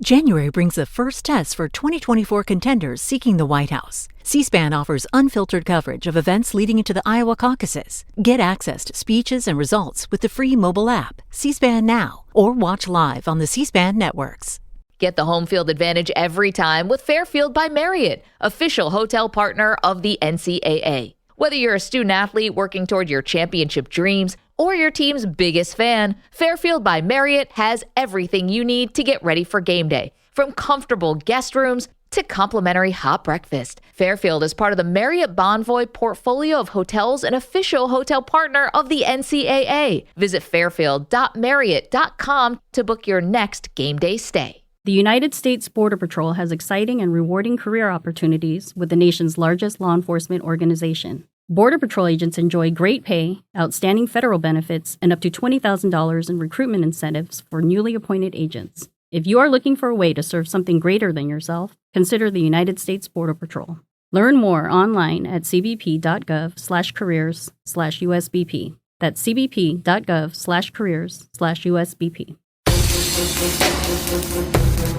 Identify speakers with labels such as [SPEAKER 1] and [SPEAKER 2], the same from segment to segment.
[SPEAKER 1] January brings the first test for 2024 contenders seeking the White House. C-SPAN offers unfiltered coverage of events leading into the Iowa caucuses. Get access to speeches and results with the free mobile app, C-SPAN Now, or watch live on the C-SPAN networks.
[SPEAKER 2] Get the home field advantage every time with Fairfield by Marriott, official hotel partner of the NCAA. Whether you're a student athlete working toward your championship dreams or your team's biggest fan, Fairfield by Marriott has everything you need to get ready for game day. From comfortable guest rooms to complimentary hot breakfast, Fairfield is part of the Marriott Bonvoy portfolio of hotels and official hotel partner of the NCAA. Visit fairfield.marriott.com to book your next game day stay.
[SPEAKER 3] The United States Border Patrol has exciting and rewarding career opportunities with the nation's largest law enforcement organization. Border Patrol agents enjoy great pay, outstanding federal benefits, and up to $20,000 in recruitment incentives for newly appointed agents. If you are looking for a way to serve something greater than yourself, consider the United States Border Patrol. Learn more online at cbp.gov/careers/USBP. That's cbp.gov/careers/USBP.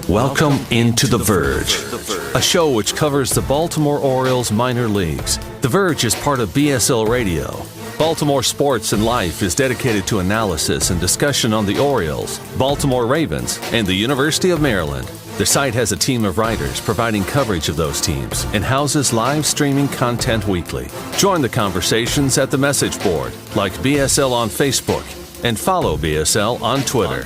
[SPEAKER 4] Welcome into The Verge, a show which covers the Baltimore Orioles minor leagues. The Verge is part of BSL Radio. Baltimore Sports and Life is dedicated to analysis and discussion on the Orioles, Baltimore Ravens, and the University of Maryland. The site has a team of writers providing coverage of those teams and houses live streaming content weekly. Join the conversations at the message board, like BSL on Facebook, and follow BSL on Twitter.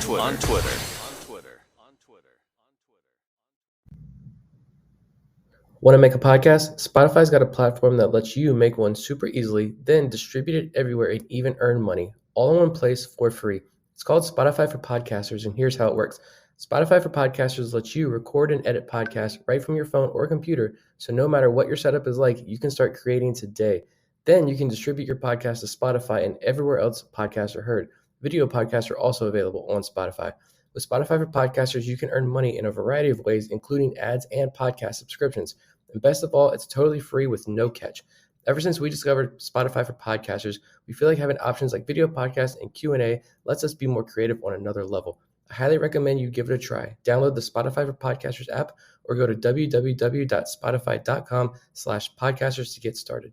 [SPEAKER 5] Want to make a podcast? Spotify's got a platform that lets you make one super easily, then distribute it everywhere and even earn money, all in one place for free. It's called Spotify for Podcasters, and here's how it works. Spotify for Podcasters lets you record and edit podcasts right from your phone or computer, so no matter what your setup is like, you can start creating today. Then you can distribute your podcast to Spotify and everywhere else podcasts are heard. Video podcasts are also available on Spotify. With Spotify for Podcasters, you can earn money in a variety of ways, including ads and podcast subscriptions. And best of all, it's totally free with no catch. Ever since we discovered Spotify for Podcasters, we feel like having options like video podcasts and Q&A lets us be more creative on another level. I highly recommend you give it a try. Download the Spotify for Podcasters app or go to www.spotify.com/podcasters to get started.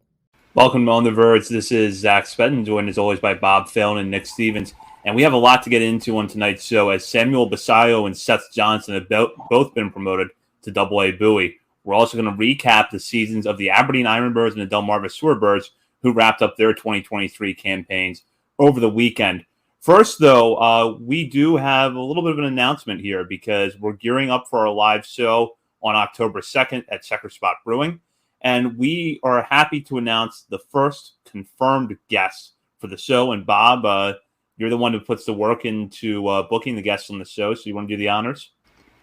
[SPEAKER 6] Welcome on The Verge. This is Zach Spettin, joined as always by Bob Phelan and Nick Stevens. And we have a lot to get into on tonight's show as Samuel Basallo and Seth Johnson have both been promoted to AA Bowie. We're also going to recap the seasons of the Aberdeen Ironbirds and the Delmarva Shorebirds, who wrapped up their 2023 campaigns over the weekend. First, though, we do have a little bit of an announcement here because we're gearing up for our live show on October 2nd at Checker Spot Brewing. And we are happy to announce the first confirmed guest for the show. And Bob, you're the one who puts the work into booking the guests on the show, so you want to do the honors?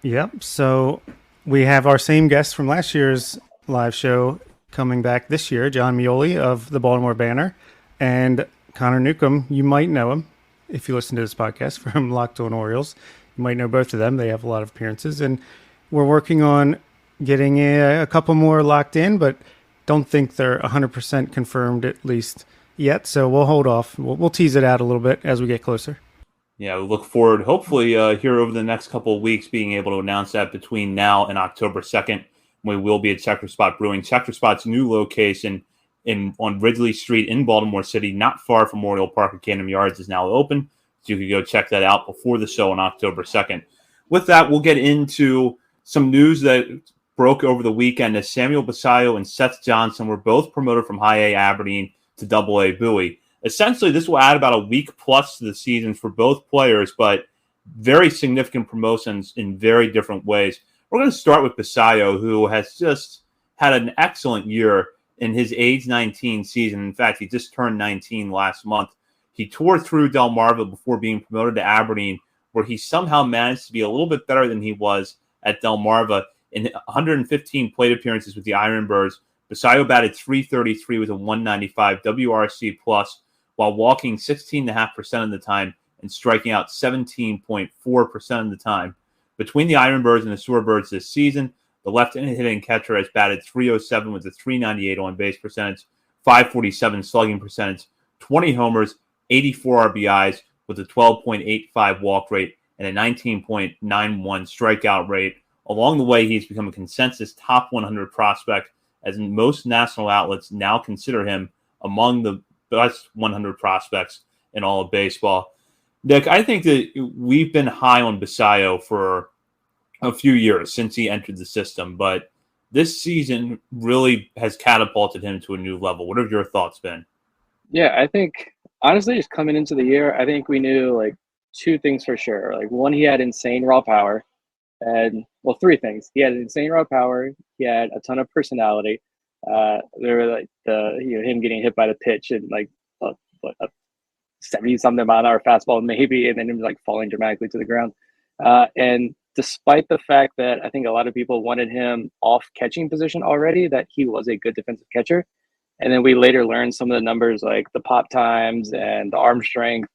[SPEAKER 7] Yep, so we have our same guest from last year's live show coming back this year, John Mioli of the Baltimore Banner, and Connor Newcomb. You might know him if you listen to this podcast from Locked On Orioles. You might know both of them. They have a lot of appearances, and we're working on getting a couple more locked in, but don't think they're 100% confirmed at least yet, so we'll hold off. We'll tease it out a little bit as we get closer.
[SPEAKER 6] Yeah, we look forward, hopefully, here over the next couple of weeks, being able to announce that between now and October 2nd. We will be at Checker Spot Brewing. Checker Spot's new location on Ridley Street in Baltimore City, not far from Oriole Park Academy Yards, is now open. So you can go check that out before the show on October 2nd. With that, we'll get into some news that broke over the weekend as Samuel Basallo and Seth Johnson were both promoted from High A Aberdeen to AA Bowie. Essentially, this will add about a week plus to the season for both players, but very significant promotions in very different ways. We're going to start with Basallo, who has just had an excellent year in his age 19 season. In fact, he just turned 19 last month. He tore through Delmarva before being promoted to Aberdeen, where he somehow managed to be a little bit better than he was at Delmarva. In 115 plate appearances with the Ironbirds, Basallo batted .333 with a 195 WRC plus, while walking 16.5% of the time and striking out 17.4% of the time. Between the Ironbirds and the Shorebirds this season, the left-handed hitting catcher has batted .307 with a 398 on-base percentage, .547 slugging percentage, 20 homers, 84 RBIs with a 12.85 walk rate, and a 19.91 strikeout rate. Along the way, he's become a consensus top 100 prospect, as most national outlets now consider him among the best 100 prospects in all of baseball. Nick, I think that we've been high on Basallo for a few years since he entered the system, but this season really has catapulted him to a new level. What have your thoughts been?
[SPEAKER 8] Yeah, I think honestly, just coming into the year, I think we knew like two things for sure. Like one, he had insane raw power, and well, three things. He had insane raw power. He had a ton of personality. There were like him getting hit by the pitch and like a 70-something mile an hour fastball maybe, and then him like falling dramatically to the ground. And despite the fact that I think a lot of people wanted him off catching position already, that he was a good defensive catcher. And then we later learned some of the numbers like the pop times and the arm strength,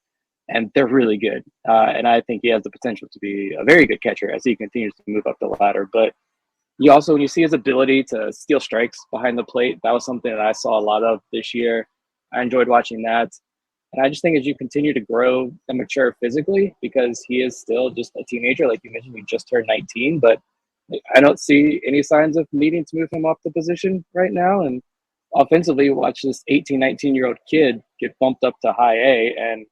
[SPEAKER 8] and they're really good. And I think he has the potential to be a very good catcher as he continues to move up the ladder. But you also, when you see his ability to steal strikes behind the plate, that was something that I saw a lot of this year. I enjoyed watching that. And I just think as you continue to grow and mature physically, because he is still just a teenager, like you mentioned, he just turned 19, but I don't see any signs of needing to move him off the position right now. And offensively, watch this 18, 19-year-old kid get bumped up to high A, and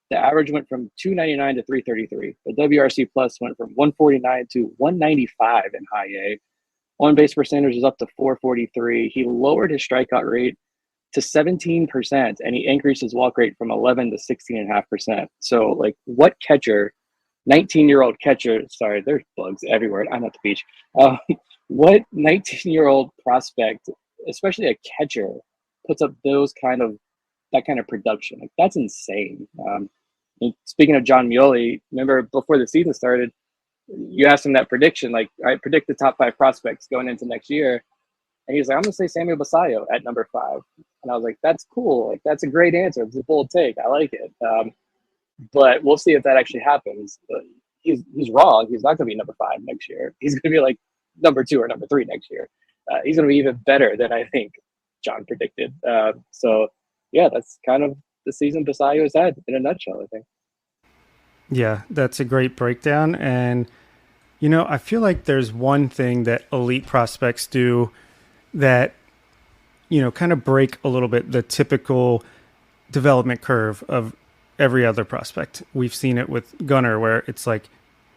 [SPEAKER 8] the average went from 299 to 333. The WRC plus went from 149 to 195 in high A. On base percentage is up to 443. He lowered his strikeout rate to 17%, and he increased his walk rate from 11 to 16.5%. So, like, what catcher, 19-year-old catcher, sorry, there's bugs everywhere. I'm at the beach. What 19-year-old prospect, especially a catcher, puts up that kind of production? Like, that's insane. And speaking of John Mioli, remember before the season started, you asked him that prediction, like, I predict the top 5 prospects going into next year. And he was like, I'm going to say Samuel Basallo at number 5. And I was like, that's cool. Like, that's a great answer. It's a bold take. I like it. But we'll see if that actually happens. But he's wrong. He's not going to be number 5 next year. He's going to be like number 2 or number 3 next year. He's going to be even better than I think John predicted. So, yeah, that's kind of the season Basallo has had in a nutshell, I think.
[SPEAKER 7] Yeah, that's a great breakdown. And, I feel like there's one thing that elite prospects do that, kind of break a little bit the typical development curve of every other prospect. We've seen it with Gunnar, where it's like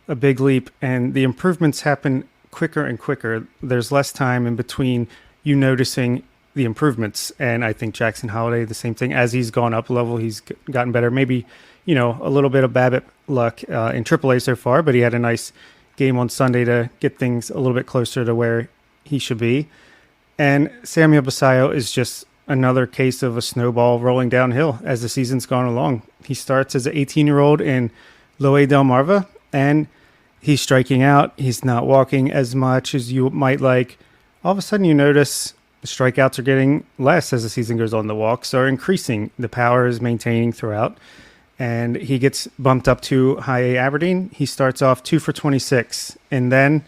[SPEAKER 7] a big leap and the improvements happen quicker and quicker. There's less time in between you noticing the improvements. And I think Jackson Holliday, the same thing. As he's gone up a level, he's gotten better. Maybe, a little bit of BABIP luck in AAA so far, but he had a nice game on Sunday to get things a little bit closer to where he should be. And Samuel Basallo is just another case of a snowball rolling downhill as the season's gone along. He starts as an 18-year-old in low A Delmarva, and he's striking out. He's not walking as much as you might like. All of a sudden, you notice the strikeouts are getting less as the season goes on. The walks are increasing. The power is maintaining throughout. And he gets bumped up to high A Aberdeen. He starts off 2 for 26, and then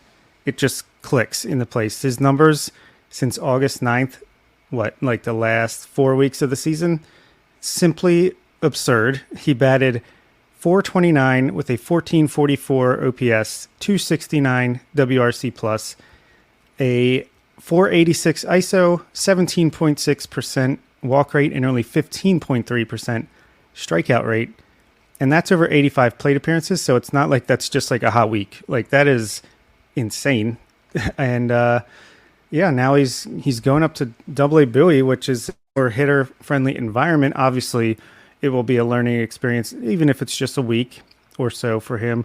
[SPEAKER 7] it just clicks into place. His numbers since August 9th, like the last 4 weeks of the season, simply absurd. He batted .429 with a 1444 OPS, 269 WRC plus, a 486 ISO, 17.6% walk rate, and only 15.3% strikeout rate. And that's over 85 plate appearances, so it's not like that's just like a hot week. Like, that is insane. And now he's going up to AA Bowie, which is a more hitter-friendly environment. Obviously, it will be a learning experience, even if it's just a week or so for him,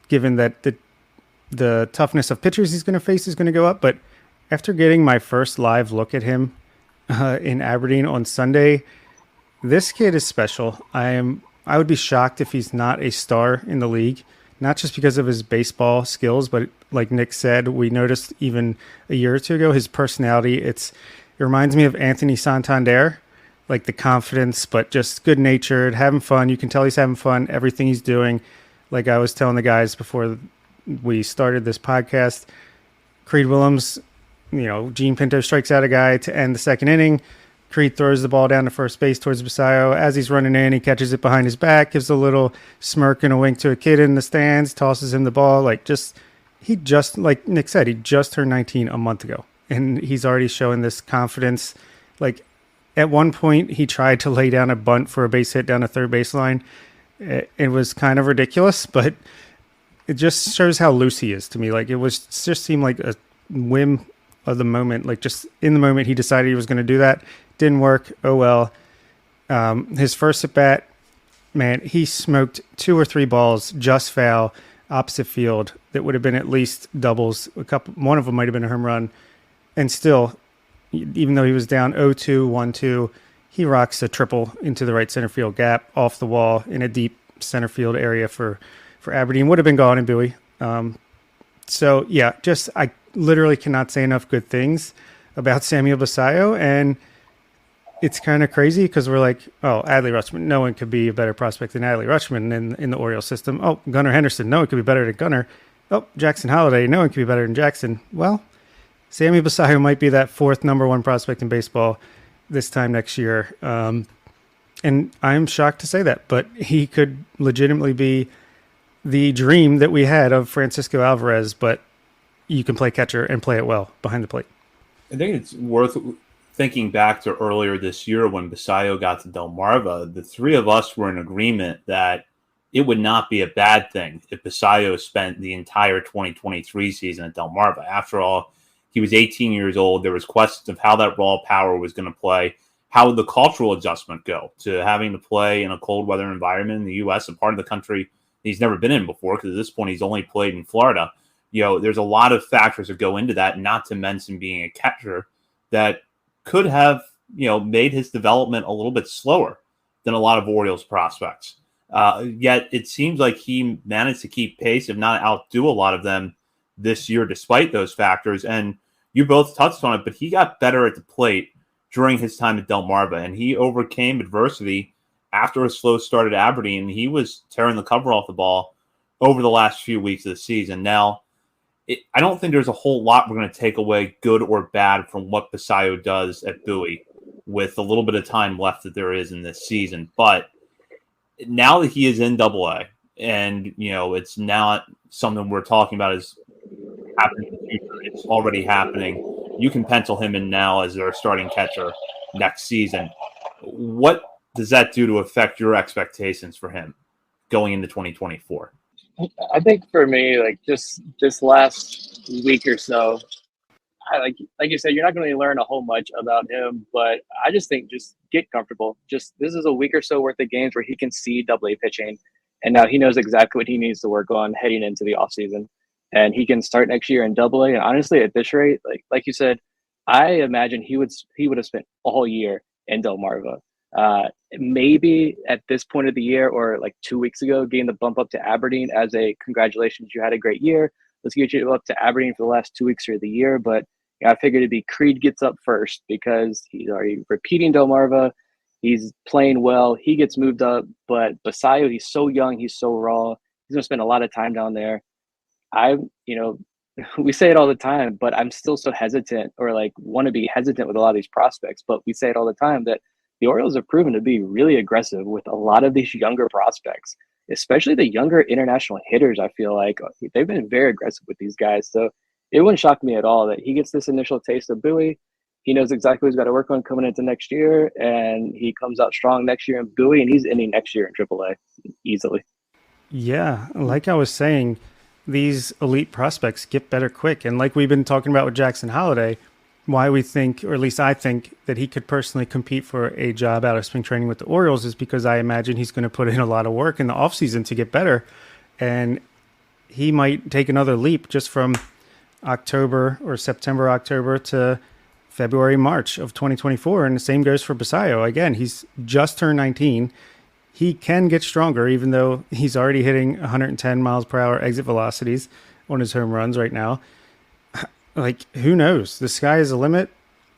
[SPEAKER 7] given that the toughness of pitchers he's going to face is going to go up. But after getting my first live look at him in Aberdeen on Sunday, this kid is special. I would be shocked if he's not a star in the league, not just because of his baseball skills, but like Nick said, we noticed even a year or two ago, his personality. It reminds me of Anthony Santander, like the confidence, but just good-natured, having fun. You can tell he's having fun, everything he's doing. Like I was telling the guys before we started this podcast, Creed Willems, Gene Pinto strikes out a guy to end the second inning. Creed throws the ball down to first base towards Basallo. As he's running in, he catches it behind his back, gives a little smirk and a wink to a kid in the stands, tosses him the ball. Like Nick said, he just turned 19 a month ago, and he's already showing this confidence. Like, at one point, he tried to lay down a bunt for a base hit down the third baseline. It was kind of ridiculous, but it just shows how loose he is to me. Like, just seemed like a whim of the moment. Like, just in the moment, he decided he was going to do that. Didn't work. Oh well. His first at bat, man, he smoked 2 or 3 balls just foul opposite field that would have been at least doubles. One of them might have been a home run, and still, even though he was down 0-2, 1-2, he rocks a triple into the right center field gap off the wall in a deep center field area for Aberdeen. Would have been gone in Bowie. So yeah, I literally cannot say enough good things about Samuel Basallo, and it's kind of crazy because we're like, oh, Adley Rutschman, no one could be a better prospect than Adley Rutschman in the Orioles system. Oh, Gunnar Henderson, no one could be better than Gunnar. Oh, Jackson Holliday, no one could be better than Jackson. Well, Samuel Basallo might be that 4th number 1 prospect in baseball this time next year. And I'm shocked to say that, but he could legitimately be the dream that we had of Francisco Alvarez, but you can play catcher and play it well behind the plate.
[SPEAKER 6] I think it's worth thinking back to earlier this year when Basallo got to Delmarva. The three of us were in agreement that it would not be a bad thing if Basallo spent the entire 2023 season at Delmarva. After all, he was 18 years old. There was questions of how that raw power was going to play. How would the cultural adjustment go to having to play in a cold weather environment in the U.S., a part of the country he's never been in before, because at this point he's only played in Florida. There's a lot of factors that go into that, not to mention being a catcher that could have, made his development a little bit slower than a lot of Orioles prospects. Yet it seems like he managed to keep pace, if not outdo a lot of them this year, despite those factors. And you both touched on it, but he got better at the plate during his time at Delmarva, and he overcame adversity after a slow start at Aberdeen. He was tearing the cover off the ball over the last few weeks of the season. Now, I don't think there's a whole lot we're going to take away, good or bad, from what Basallo does at Bowie with a little bit of time left that there is in this season. But now that he is in AA, and, it's not something we're talking about as happening in the future, it's already happening. You can pencil him in now as their starting catcher next season. What does that do to affect your expectations for him going into 2024?
[SPEAKER 8] I think for me, like, just this last week or so, like you said, you're not going to learn a whole much about him, but I just think just get comfortable. This is a week or so worth of games where he can see AA pitching, and now he knows exactly what he needs to work on heading into the offseason. And he can start next year in AA. And honestly, at this rate, like you said, I imagine he would have spent all year in Delmarva. Maybe at this point of the year, or like 2 weeks ago, getting the bump up to Aberdeen as a congratulations, you had a great year. Let's get you up to Aberdeen for the last 2 weeks of the year. But I figured it'd be Creed gets up first because he's already repeating Delmarva. He's playing well. He gets moved up. But Basallo, he's so young. He's so raw. He's going to spend a lot of time down there. We say it all the time, but I'm still so hesitant, or like want to be hesitant with a lot of these prospects. But we say it all the time that the Orioles have proven to be really aggressive with a lot of these younger prospects, especially the younger international hitters. I feel like they've been very aggressive with these guys. So it wouldn't shock me at all that he gets this initial taste of Bowie. He knows exactly what he's got to work on coming into next year, and he comes out strong next year in Bowie, and he's ending next year in AAA easily.
[SPEAKER 7] Yeah, like I was saying, these elite prospects get better quick. And like we've been talking about with Jackson Holliday, why we think, or at least I think, that he could personally compete for a job out of spring training with the Orioles is because I imagine he's going to put in a lot of work in the offseason to get better. And he might take another leap just from October or September, October to February, March of 2024. And the same goes for Basallo. Again, he's just turned 19. He can get stronger, even though he's already hitting 110 miles per hour exit velocities on his home runs right now. Like, who knows? The sky is the limit.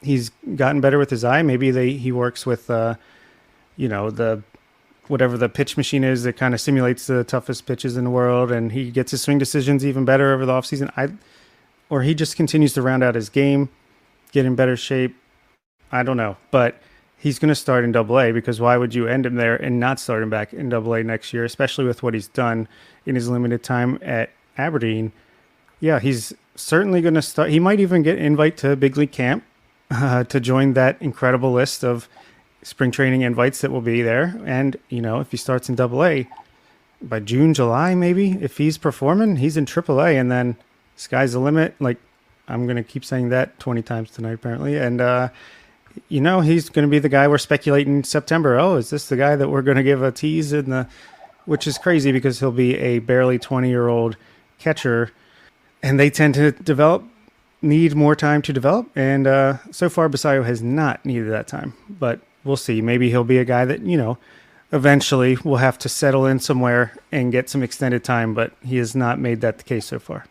[SPEAKER 7] He's gotten better with his eye. Maybe he works with, the whatever the pitch machine is that kind of simulates the toughest pitches in the world, and he gets his swing decisions even better over the offseason. Or he just continues to round out his game, get in better shape. I don't know. But he's going to start in AA, because why would you end him there and not start him back in AA next year, especially with what he's done in his limited time at Aberdeen? Yeah, he's certainly going to start. He might even get an invite to big league camp to join that incredible list of spring training invites that will be there. And, if he starts in AA by June, July, maybe, if he's performing, he's in AAA, and then sky's the limit. Like, I'm going to keep saying that 20 times tonight, apparently. And, he's going to be the guy we're speculating in September. Oh, is this the guy that we're going to give a tease which is crazy because he'll be a barely 20-year-old catcher, and they tend to need more time to develop. And so far, Basallo has not needed that time, but we'll see. Maybe he'll be a guy that, eventually will have to settle in somewhere and get some extended time, but he has not made that the case so far.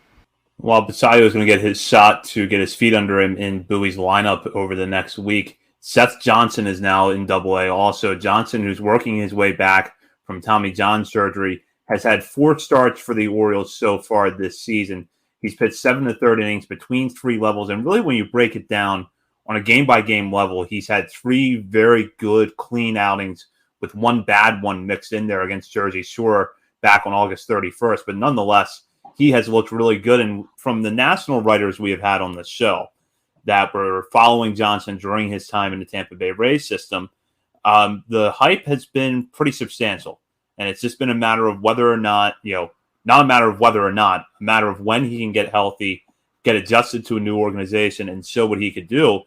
[SPEAKER 6] While Basallo is going to get his shot to get his feet under him in Bowie's lineup over the next week, Seth Johnson is now in AA also. Johnson, who's working his way back from Tommy John surgery, has had 4 starts for the Orioles so far this season. He's pitched 7 1/3 innings between 3 levels. And really, when you break it down on a game-by-game level, he's had 3 very good, clean outings with 1 bad one mixed in there against Jersey Shore back on August 31st. But nonetheless, he has looked really good. And from the national writers we have had on the show that were following Johnson during his time in the Tampa Bay Rays system, the hype has been pretty substantial. And it's just been a matter of whether or not, not a matter of whether or not, a matter of when he can get healthy, get adjusted to a new organization, and show what he could do.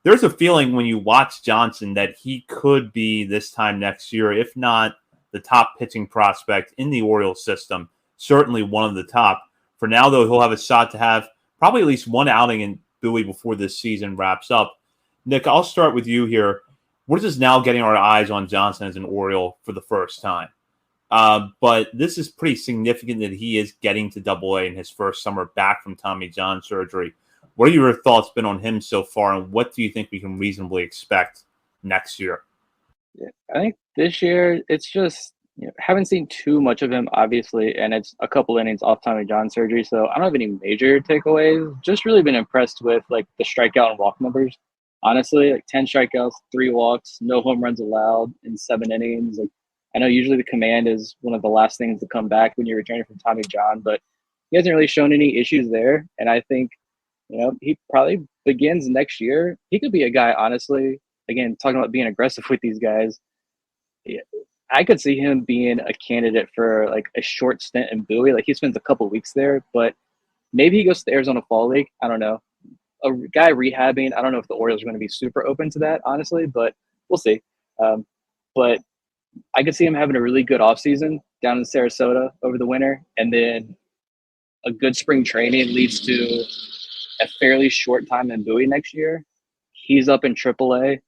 [SPEAKER 6] There's a feeling when you watch Johnson that he could be this time next year, if not the top pitching prospect in the Orioles system, certainly one of the top. For now, though, he'll have a shot to have probably at least 1 outing in Bowie before this season wraps up. Nick, I'll start with you here. We're just now getting our eyes on Johnson as an Oriole for the first time. But this is pretty significant that he is getting to AA in his first summer back from Tommy John surgery. What are your thoughts been on him so far, and what do you think we can reasonably expect next year?
[SPEAKER 8] Yeah, I think this year it's just haven't seen too much of him, obviously, and it's a couple innings off Tommy John surgery, so I don't have any major takeaways. Just really been impressed with the strikeout and walk numbers. Honestly, 10 strikeouts, 3 walks, no home runs allowed in 7 innings. I know usually the command is one of the last things to come back when you're returning from Tommy John, but he hasn't really shown any issues there. And I think, he probably begins next year. He could be a guy, honestly, again, talking about being aggressive with these guys. Yeah, I could see him being a candidate for a short stint in Bowie. He spends a couple weeks there, but maybe he goes to the Arizona Fall League. I don't know. A guy rehabbing, I don't know if the Orioles are going to be super open to that, honestly, but we'll see. But I could see him having a really good offseason down in Sarasota over the winter, and then a good spring training leads to a fairly short time in Bowie next year. He's up in AAA,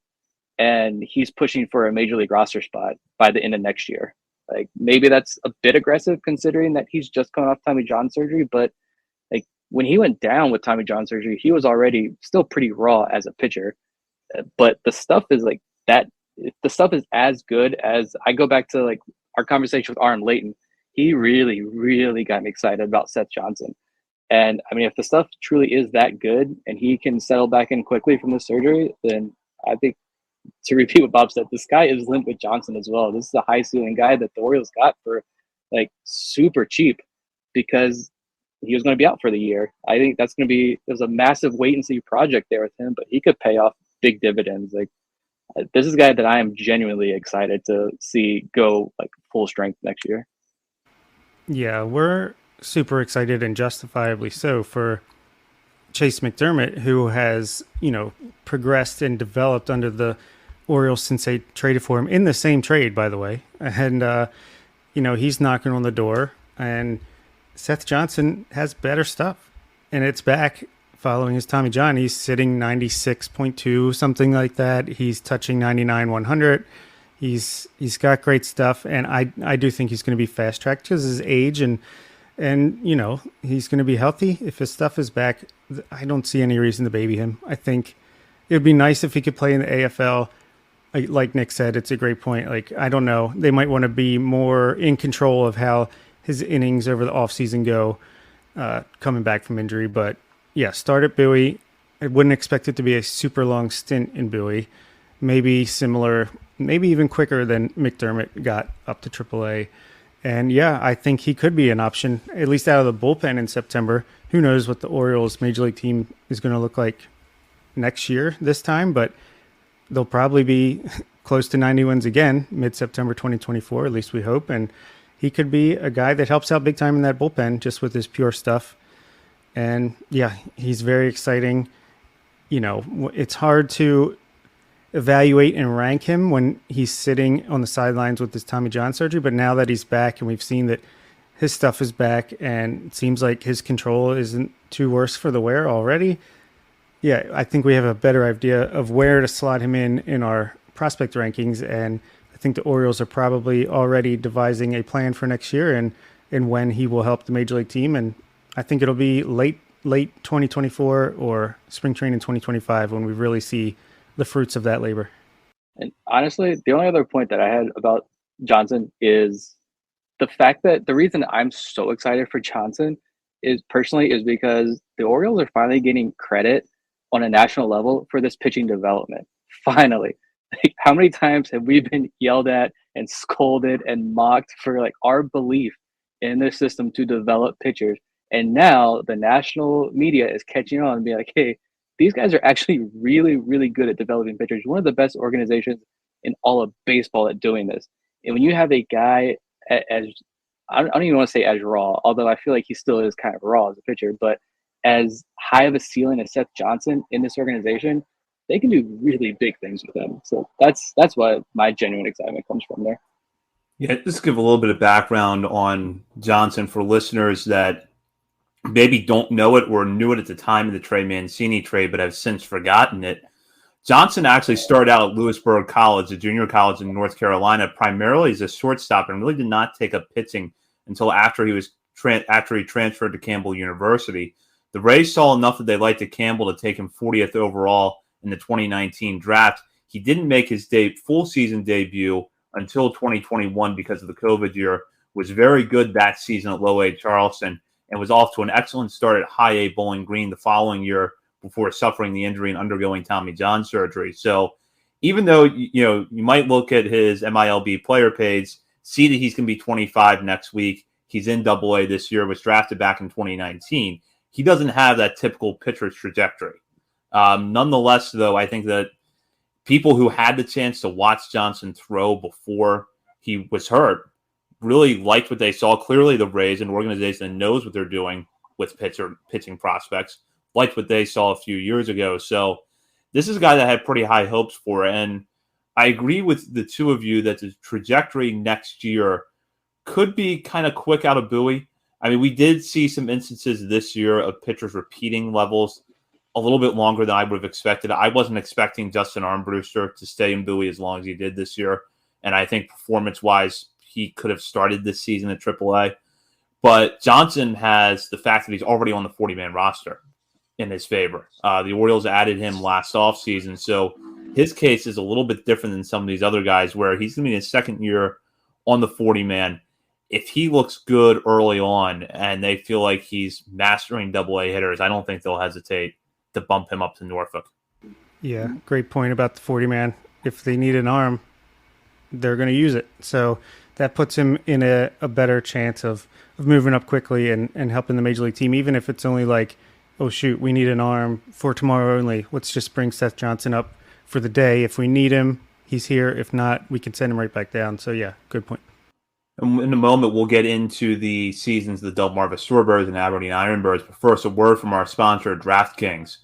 [SPEAKER 8] and he's pushing for a major league roster spot by the end of next year. Maybe that's a bit aggressive considering that he's just coming off Tommy John surgery, but when he went down with Tommy John surgery, he was already still pretty raw as a pitcher. But the stuff is that. The stuff is as good as I go back to our conversation with Aaron Layton. He really, really got me excited about Seth Johnson. And I mean, if the stuff truly is that good and he can settle back in quickly from the surgery, then I think, to repeat what Bob said, the sky is limit with Johnson as well. This is a high ceiling guy that the Orioles got for super cheap because he was going to be out for the year. I think there's a massive wait and see project there with him, but he could pay off big dividends. This is a guy that I am genuinely excited to see go full strength next year.
[SPEAKER 7] Yeah, we're super excited, and justifiably so, for Chase McDermott, who has, progressed and developed under the Orioles since they traded for him in the same trade, by the way. And, he's knocking on the door, and Seth Johnson has better stuff, and it's back. Following his Tommy John, he's sitting 96.2, something like that. He's touching 99, 100. He's got great stuff, and I do think he's going to be fast tracked because of his age, and he's going to be healthy. If his stuff is back, I don't see any reason to baby him. I think it would be nice if he could play in the AFL. Like Nick said, it's a great point. I don't know. They might want to be more in control of how his innings over the offseason go, coming back from injury, but yeah, start at Bowie. I wouldn't expect it to be a super long stint in Bowie. maybe similar, maybe even quicker than McDermott got up to AAA. And yeah, I think he could be an option, at least out of the bullpen in September. Who knows what the Orioles major league team is going to look like next year this time, but they'll probably be close to 90 wins again mid-September 2024, at least we hope. And he could be a guy that helps out big time in that bullpen just with his pure stuff. And yeah, he's very exciting. You know, it's hard to evaluate and rank him when he's sitting on the sidelines with his Tommy John surgery, but now that he's back and we've seen that his stuff is back and it seems like his control isn't too worse for the wear already, yeah, I think we have a better idea of where to slot him in our prospect rankings. And I think the Orioles are probably already devising a plan for next year and when he will help the major league team. And I think it'll be late 2024 or spring training 2025 when we really see the fruits of that labor.
[SPEAKER 8] And honestly, the only other point that I had about Johnson is the fact that the reason I'm so excited for Johnson is because the Orioles are finally getting credit on a national level for this pitching development. Finally. Like, how many times have we been yelled at and scolded and mocked for like our belief in this system to develop pitchers? And now the national media is catching on and being like, hey, these guys are actually really, really good at developing pitchers. One of the best organizations in all of baseball at doing this. And when you have a guy as I don't even want to say as raw, although I feel like he still is kind of raw as a pitcher, but as high of a ceiling as Seth Johnson in this organization, they can do really big things with him. So that's why my genuine excitement comes from there.
[SPEAKER 6] Yeah, just give a little bit of background on Johnson for listeners that maybe don't know it or knew it at the time of the Trey Mancini trade, but have since forgotten it. Johnson actually started out at Lewisburg College, a junior college in North Carolina, primarily as a shortstop, and really did not take up pitching until after he transferred to Campbell University. The Rays saw enough that they liked Campbell to take him 40th overall in the 2019 draft. He didn't make his full season debut until 2021 because of the COVID year. Was very good that season at Low A Charleston and was off to an excellent start at High A Bowling Green the following year before suffering the injury and undergoing Tommy John surgery. So even though you might look at his MILB player page, see that he's going to be 25 next week. He's in Double A this year, was drafted back in 2019. He doesn't have that typical pitcher's trajectory. Nonetheless, though, I think that people who had the chance to watch Johnson throw before he was hurt really liked what they saw. Clearly, the Rays, an organization that knows what they're doing with pitching prospects, liked what they saw a few years ago. So this is a guy that I had pretty high hopes for. And I agree with the two of you that the trajectory next year could be kind of quick out of Bowie. I mean, we did see some instances this year of pitchers repeating levels a little bit longer than I would have expected. I wasn't expecting Justin Armbruster to stay in Bowie as long as he did this year. And I think performance-wise, he could have started this season at AAA. But Johnson has the fact that he's already on the 40-man roster in his favor. The Orioles added him last offseason. So his case is a little bit different than some of these other guys where he's going to be in his second year on the 40-man. If he looks good early on and they feel like he's mastering Double A hitters, I don't think they'll hesitate to bump him up to Norfolk.
[SPEAKER 7] Yeah, great point about the 40-man. If they need an arm, they're going to use it. So that puts him in a better chance of moving up quickly and helping the major league team, even if it's only like, oh, shoot, we need an arm for tomorrow only. Let's just bring Seth Johnson up for the day. If we need him, he's here. If not, we can send him right back down. So, yeah, good point.
[SPEAKER 6] And in a moment, we'll get into the seasons of the Delmarva Shorebirds and Aberdeen Ironbirds. But first, a word from our sponsor, DraftKings.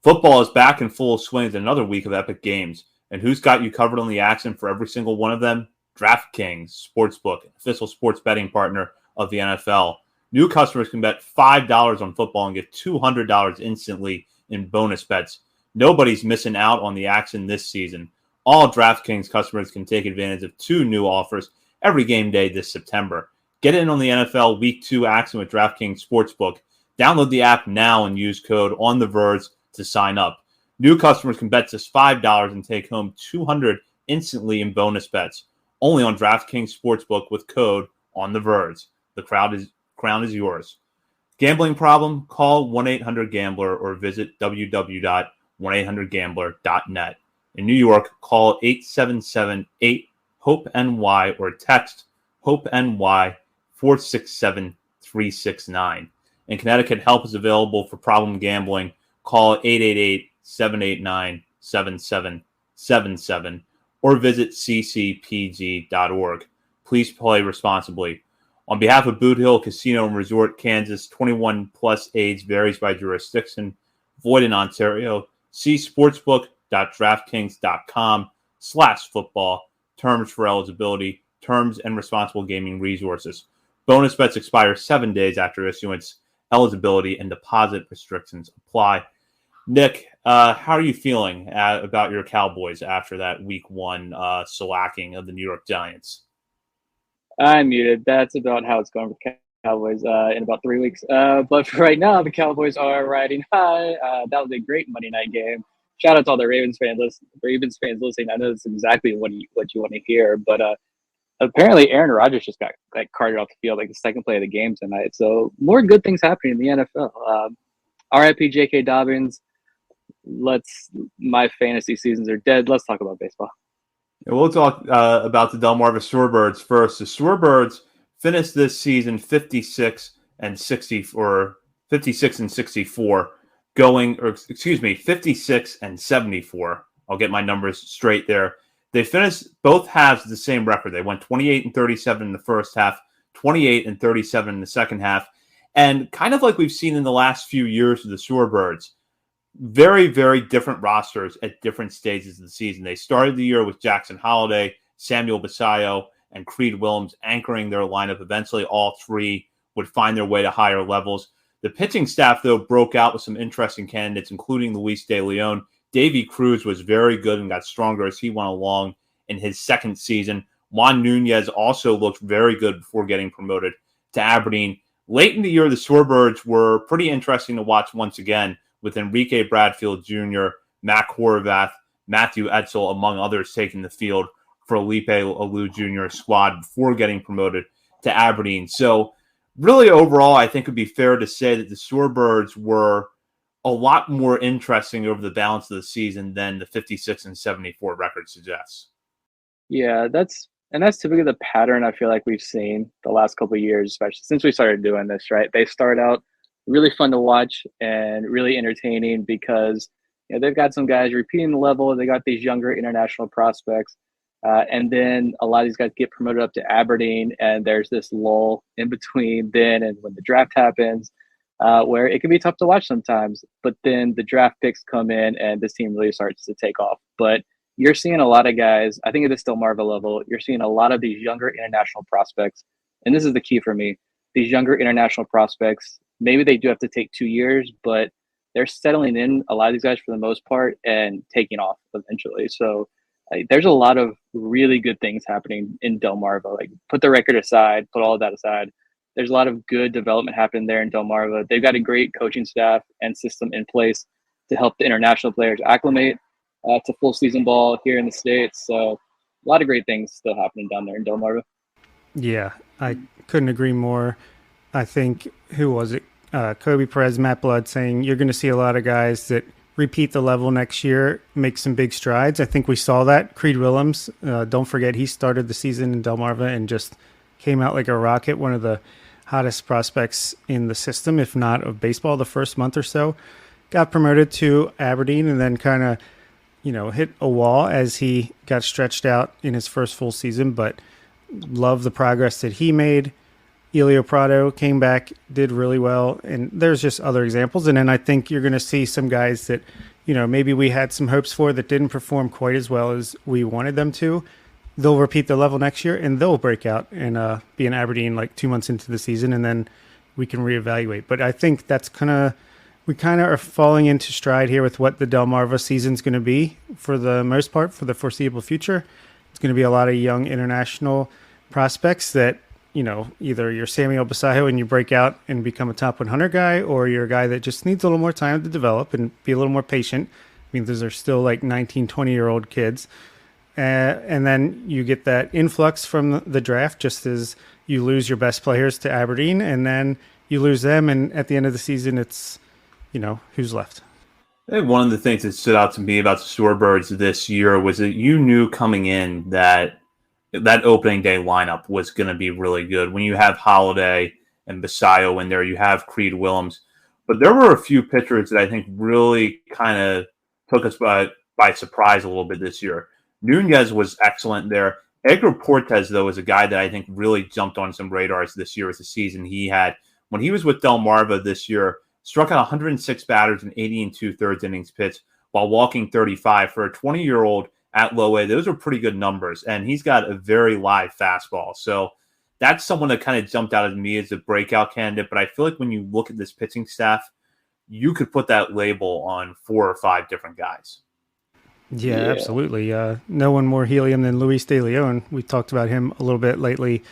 [SPEAKER 6] Football is back in full swing with another week of epic games. And who's got you covered on the action for every single one of them? DraftKings Sportsbook, official sports betting partner of the NFL. New customers can bet $5 on football and get $200 instantly in bonus bets. Nobody's missing out on the action this season. All DraftKings customers can take advantage of 2 new offers every game day this September. Get in on the NFL Week 2 action with DraftKings Sportsbook. Download the app now and use code ONTHEVERGE to sign up. New customers can bet just $5 and take home $200 instantly in bonus bets. Only on DraftKings Sportsbook with code ONTHEVERGE. The crown is yours. Gambling problem? Call 1-800-GAMBLER or visit www.1800gambler.net. In New York, call 877-8-HOPE-NY or text HOPE-NY 467-369. In Connecticut, help is available for problem gambling. Call 888-789-7777 or visit ccpg.org. Please play responsibly. On behalf of Boot Hill Casino and Resort, Kansas, 21 plus age varies by jurisdiction. Void in Ontario. See sportsbook.draftkings.com/football. Terms for eligibility, terms and responsible gaming resources. Bonus bets expire 7 days after issuance. Eligibility and deposit restrictions apply. Nick, how are you feeling about your Cowboys after that Week 1 shellacking of the New York Giants?
[SPEAKER 8] I'm muted. That's about how it's going with Cowboys in about 3 weeks. But for right now, the Cowboys are riding high. That was a great Monday night game. Shout out to all the Ravens fans listening. I know that's exactly what you want to hear. But apparently, Aaron Rodgers just got carted off the field like the second play of the game tonight. So more good things happening in the NFL. RIP J.K. Dobbins. My fantasy seasons are dead. Let's talk about baseball.
[SPEAKER 6] And we'll talk about the Delmarva Shorebirds first. The Shorebirds finished this season 56 and 64, 56 and 74. I'll get my numbers straight there. They finished both halves the same record. They went 28 and 37 in the first half, 28 and 37 in the second half. And kind of like we've seen in the last few years of the Shorebirds, very, very different rosters at different stages of the season. They started the year with Jackson Holliday, Samuel Basallo, and Creed Willems anchoring their lineup. Eventually, all three would find their way to higher levels. The pitching staff, though, broke out with some interesting candidates, including Luis De Leon. Davy Cruz was very good and got stronger as he went along in his second season. Juan Nunez also looked very good before getting promoted to Aberdeen. Late in the year, the Shorebirds were pretty interesting to watch once again, with Enrique Bradfield Jr., Mac Horvath, Matthew Etzel, among others, taking the field for Felipe Alou Jr.'s squad before getting promoted to Aberdeen. So really overall, I think it would be fair to say that the Shorebirds were a lot more interesting over the balance of the season than the 56 and 74 record suggests.
[SPEAKER 8] Yeah, that's typically the pattern I feel like we've seen the last couple of years, especially since we started doing this, right? They start out really fun to watch and really entertaining because they've got some guys repeating the level. They got these younger international prospects. And then a lot of these guys get promoted up to Aberdeen, and there's this lull in between then and when the draft happens, where it can be tough to watch sometimes. But then the draft picks come in, and this team really starts to take off. But you're seeing a lot of guys, I think at the Delmarva level, you're seeing a lot of these younger international prospects. And this is the key for me. These younger international prospects, maybe they do have to take 2 years, but they're settling in, a lot of these guys for the most part, and taking off eventually. So there's a lot of really good things happening in Delmarva. Like, put the record aside, put all of that aside. There's a lot of good development happening there in Delmarva. They've got a great coaching staff and system in place to help the international players acclimate to full season ball here in the States. So a lot of great things still happening down there in Delmarva.
[SPEAKER 7] Yeah, I couldn't agree more. I think, who was it? Kobe Perez, Matt Blood, saying you're going to see a lot of guys that repeat the level next year, make some big strides. I think we saw that. Creed Willems, don't forget, he started the season in Delmarva and just came out like a rocket, one of the hottest prospects in the system, if not of baseball, the first month or so. Got promoted to Aberdeen and then kind of, hit a wall as he got stretched out in his first full season, but love the progress that he made. Elio Prado came back, did really well, and there's just other examples. And then I think you're going to see some guys that, maybe we had some hopes for that didn't perform quite as well as we wanted them to. They'll repeat the level next year, and they'll break out and be in Aberdeen like 2 months into the season, and then we can reevaluate. But I think that's we kind of are falling into stride here with what the Delmarva season's going to be for the most part, for the foreseeable future. It's going to be a lot of young international prospects that, either you're Samuel Basallo and you break out and become a top 100 guy, or you're a guy that just needs a little more time to develop and be a little more patient. I mean, those are still like 19, 20-year-old kids. And then you get that influx from the draft, just as you lose your best players to Aberdeen, and then you lose them, and at the end of the season, it's, who's left.
[SPEAKER 6] I think one of the things that stood out to me about the Shorebirds this year was that you knew coming in that opening day lineup was going to be really good. When you have Holiday and Basallo in there, you have Creed Willems. But there were a few pitchers that I think really kind of took us by surprise a little bit this year. Nunez was excellent there. Edgar Portes, though, is a guy that I think really jumped on some radars this year as a season he had. When he was with Delmarva this year, struck out 106 batters in 80 and two-thirds innings pitched while walking 35. For a 20-year-old at low A, those are pretty good numbers. And he's got a very live fastball. So that's someone that kind of jumped out at me as a breakout candidate. But I feel like when you look at this pitching staff, you could put that label on 4 or 5 different guys.
[SPEAKER 7] Yeah, absolutely. No one more helium than Luis De Leon. We talked about him a little bit lately.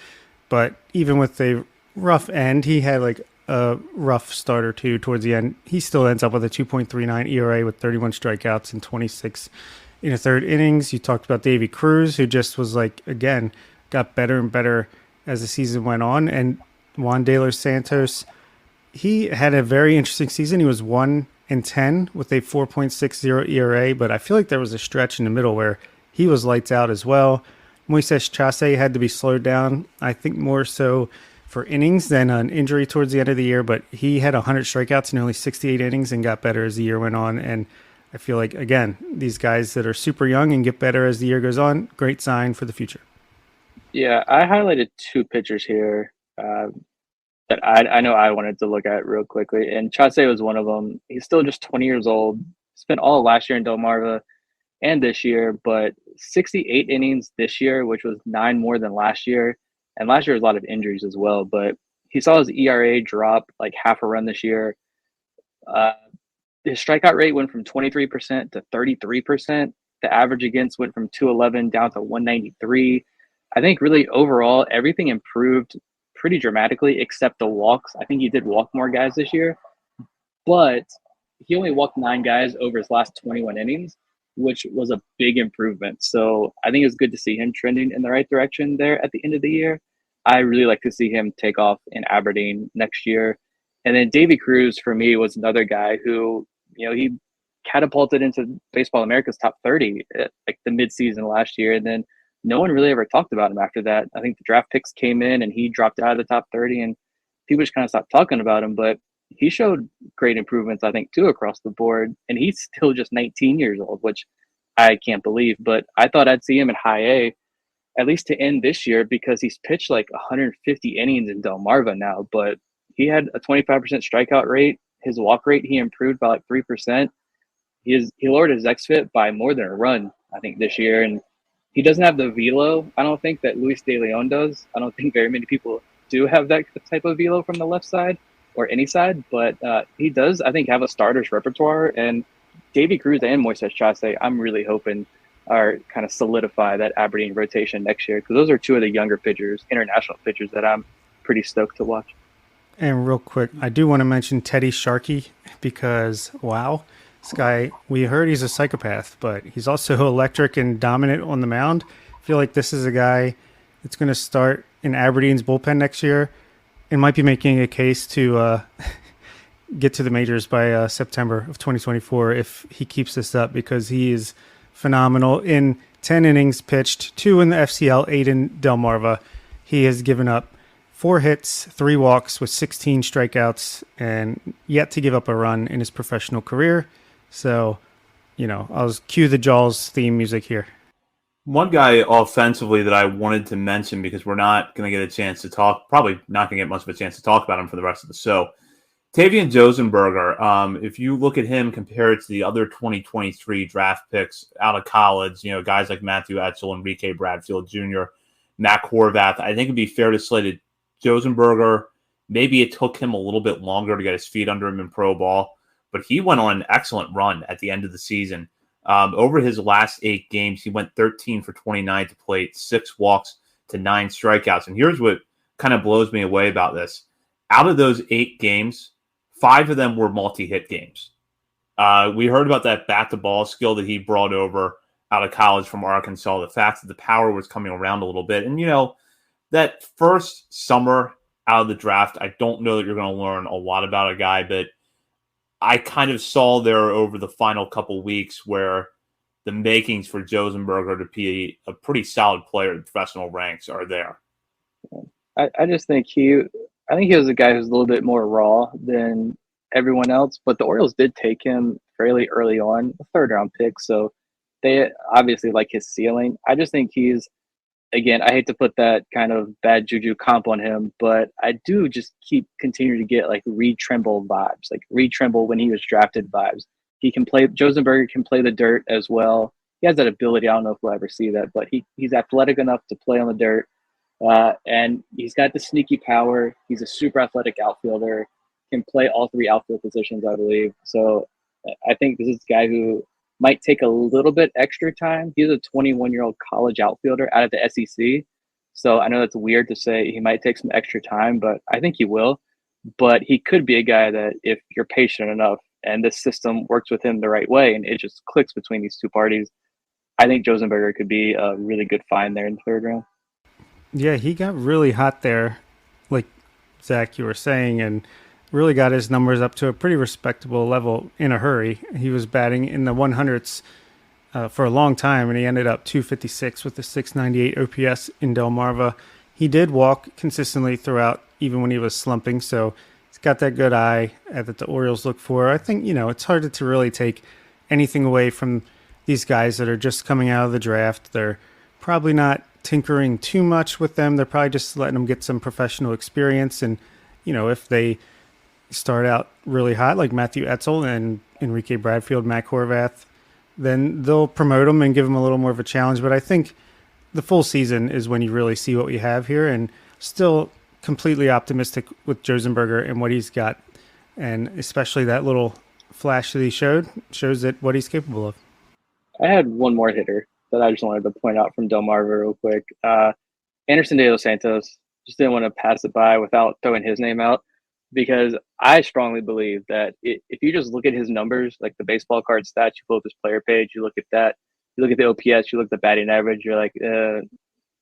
[SPEAKER 7] But even with a rough end, he had like a rough start or two towards the end. He still ends up with a 2.39 ERA with 31 strikeouts and 26 in a third innings. You talked about Davy Cruz, who just was like, again, got better and better as the season went on. And Juan De Los Santos, he had a very interesting season. He was 1-10 with a 4.60 ERA, but I feel like there was a stretch in the middle where he was lights out as well. Moises Chase had to be slowed down, I think more so for innings than an injury towards the end of the year, but he had 100 strikeouts in only 68 innings and got better as the year went on. And I feel like, again, these guys that are super young and get better as the year goes on, great sign for the future.
[SPEAKER 8] Yeah, I highlighted 2 pitchers here that I know I wanted to look at real quickly, and Chase was one of them. He's still just 20 years old. Spent all of last year in Delmarva and this year, but 68 innings this year, which was 9 more than last year. And last year was a lot of injuries as well, but he saw his ERA drop like half a run this year. His strikeout rate went from 23% to 33%. The average against went from 211 down to 193. I think really overall, everything improved pretty dramatically except the walks. I think he did walk more guys this year, but he only walked 9 guys over his last 21 innings, which was a big improvement. So I think it's good to see him trending in the right direction there at the end of the year. I really like to see him take off in Aberdeen next year. And then Davy Cruz, for me, was another guy who, he catapulted into Baseball America's top 30 at like the midseason last year. And then no one really ever talked about him after that. I think the draft picks came in and he dropped out of the top 30 and people just kind of stopped talking about him. But he showed great improvements, I think, too, across the board. And he's still just 19 years old, which I can't believe. But I thought I'd see him in high A, at least to end this year, because he's pitched like 150 innings in Delmarva now. But he had a 25% strikeout rate. His walk rate, he improved by like 3%. He lowered his xFIP by more than a run, I think, this year. And he doesn't have the velo, I don't think, that Luis De Leon does. I don't think very many people do have that type of velo from the left side or any side, but he does, I think, have a starter's repertoire. And Davy Cruz and Moises Chase, I'm really hoping are kind of solidify that Aberdeen rotation next year, because those are 2 of the younger pitchers, international pitchers, that I'm pretty stoked to watch.
[SPEAKER 7] And real quick, I do want to mention Teddy Sharkey because, wow, this guy, we heard he's a psychopath, but he's also electric and dominant on the mound. I feel like this is a guy that's going to start in Aberdeen's bullpen next year and might be making a case to get to the majors by September of 2024 if he keeps this up, because he is phenomenal. In 10 innings pitched, 2 in the FCL, 8 in Delmarva, he has given up 4 hits, 3 walks with 16 strikeouts, and yet to give up a run in his professional career. So, I'll cue the Jaws theme music here.
[SPEAKER 6] One guy offensively that I wanted to mention, because we're not going to get a chance to talk, probably not going to get much of a chance to talk about him for the rest of the show. Tavian Josenberger, if you look at him compared to the other 2023 draft picks out of college, guys like Matthew Etchell, Enrique Bradfield Jr., Matt Horvath, I think it'd be fair to say that Josenberger, maybe it took him a little bit longer to get his feet under him in pro ball, but he went on an excellent run at the end of the season. Over his last 8 games, he went 13 for 29 to plate, 6 walks to 9 strikeouts. And here's what kind of blows me away about this. Out of those 8 games, 5 of them were multi-hit games. We heard about that bat-to-ball skill that he brought over out of college from Arkansas, the fact that the power was coming around a little bit. And, that first summer out of the draft, I don't know that you're going to learn a lot about a guy, but I kind of saw there over the final couple weeks where the makings for Josenberger to be a pretty solid player in professional ranks are there.
[SPEAKER 8] I just think he was a guy who's a little bit more raw than everyone else, but the Orioles did take him fairly early on, a third round pick. So they obviously like his ceiling. I just think he's, again, I hate to put that kind of bad juju comp on him, but I do just continue to get like Reed Trimble vibes, like Reed Trimble when he was drafted vibes. He can play, Josenberger can play the dirt as well. He has that ability. I don't know if we'll ever see that, but he's athletic enough to play on the dirt. And he's got the sneaky power. He's a super athletic outfielder, can play all three outfield positions, I believe. So I think this is a guy who might take a little bit extra time. He's a 21-year-old college outfielder out of the SEC. So I know that's weird to say he might take some extra time, but I think he will. But he could be a guy that if you're patient enough and this system works with him the right way and it just clicks between these two parties, I think Josenberger could be a really good find there in the third round.
[SPEAKER 7] Yeah, he got really hot there, like Zach, you were saying, and really got his numbers up to a pretty respectable level in a hurry. He was batting in the 100s for a long time, and he ended up 256 with a 698 OPS in Delmarva. He did walk consistently throughout, even when he was slumping, so he's got that good eye that the Orioles look for. I think, it's hard to really take anything away from these guys that are just coming out of the draft. They're probably not tinkering too much with them. They're probably just letting them get some professional experience, and if they start out really hot like Matthew Etzel and Enrique Bradfield, Matt Horvath, then they'll promote them and give them a little more of a challenge. But I think the full season is when you really see what we have here, and still completely optimistic with Josenberger and what he's got, and especially that little flash that he shows that what he's capable of.
[SPEAKER 8] I had one more hitter that I just wanted to point out from Delmarva real quick. Anderson De Los Santos, just didn't want to pass it by without throwing his name out, because I strongly believe that if you just look at his numbers, like the baseball card stats, you pull up his player page, you look at that, you look at the OPS, you look at the batting average, you're like,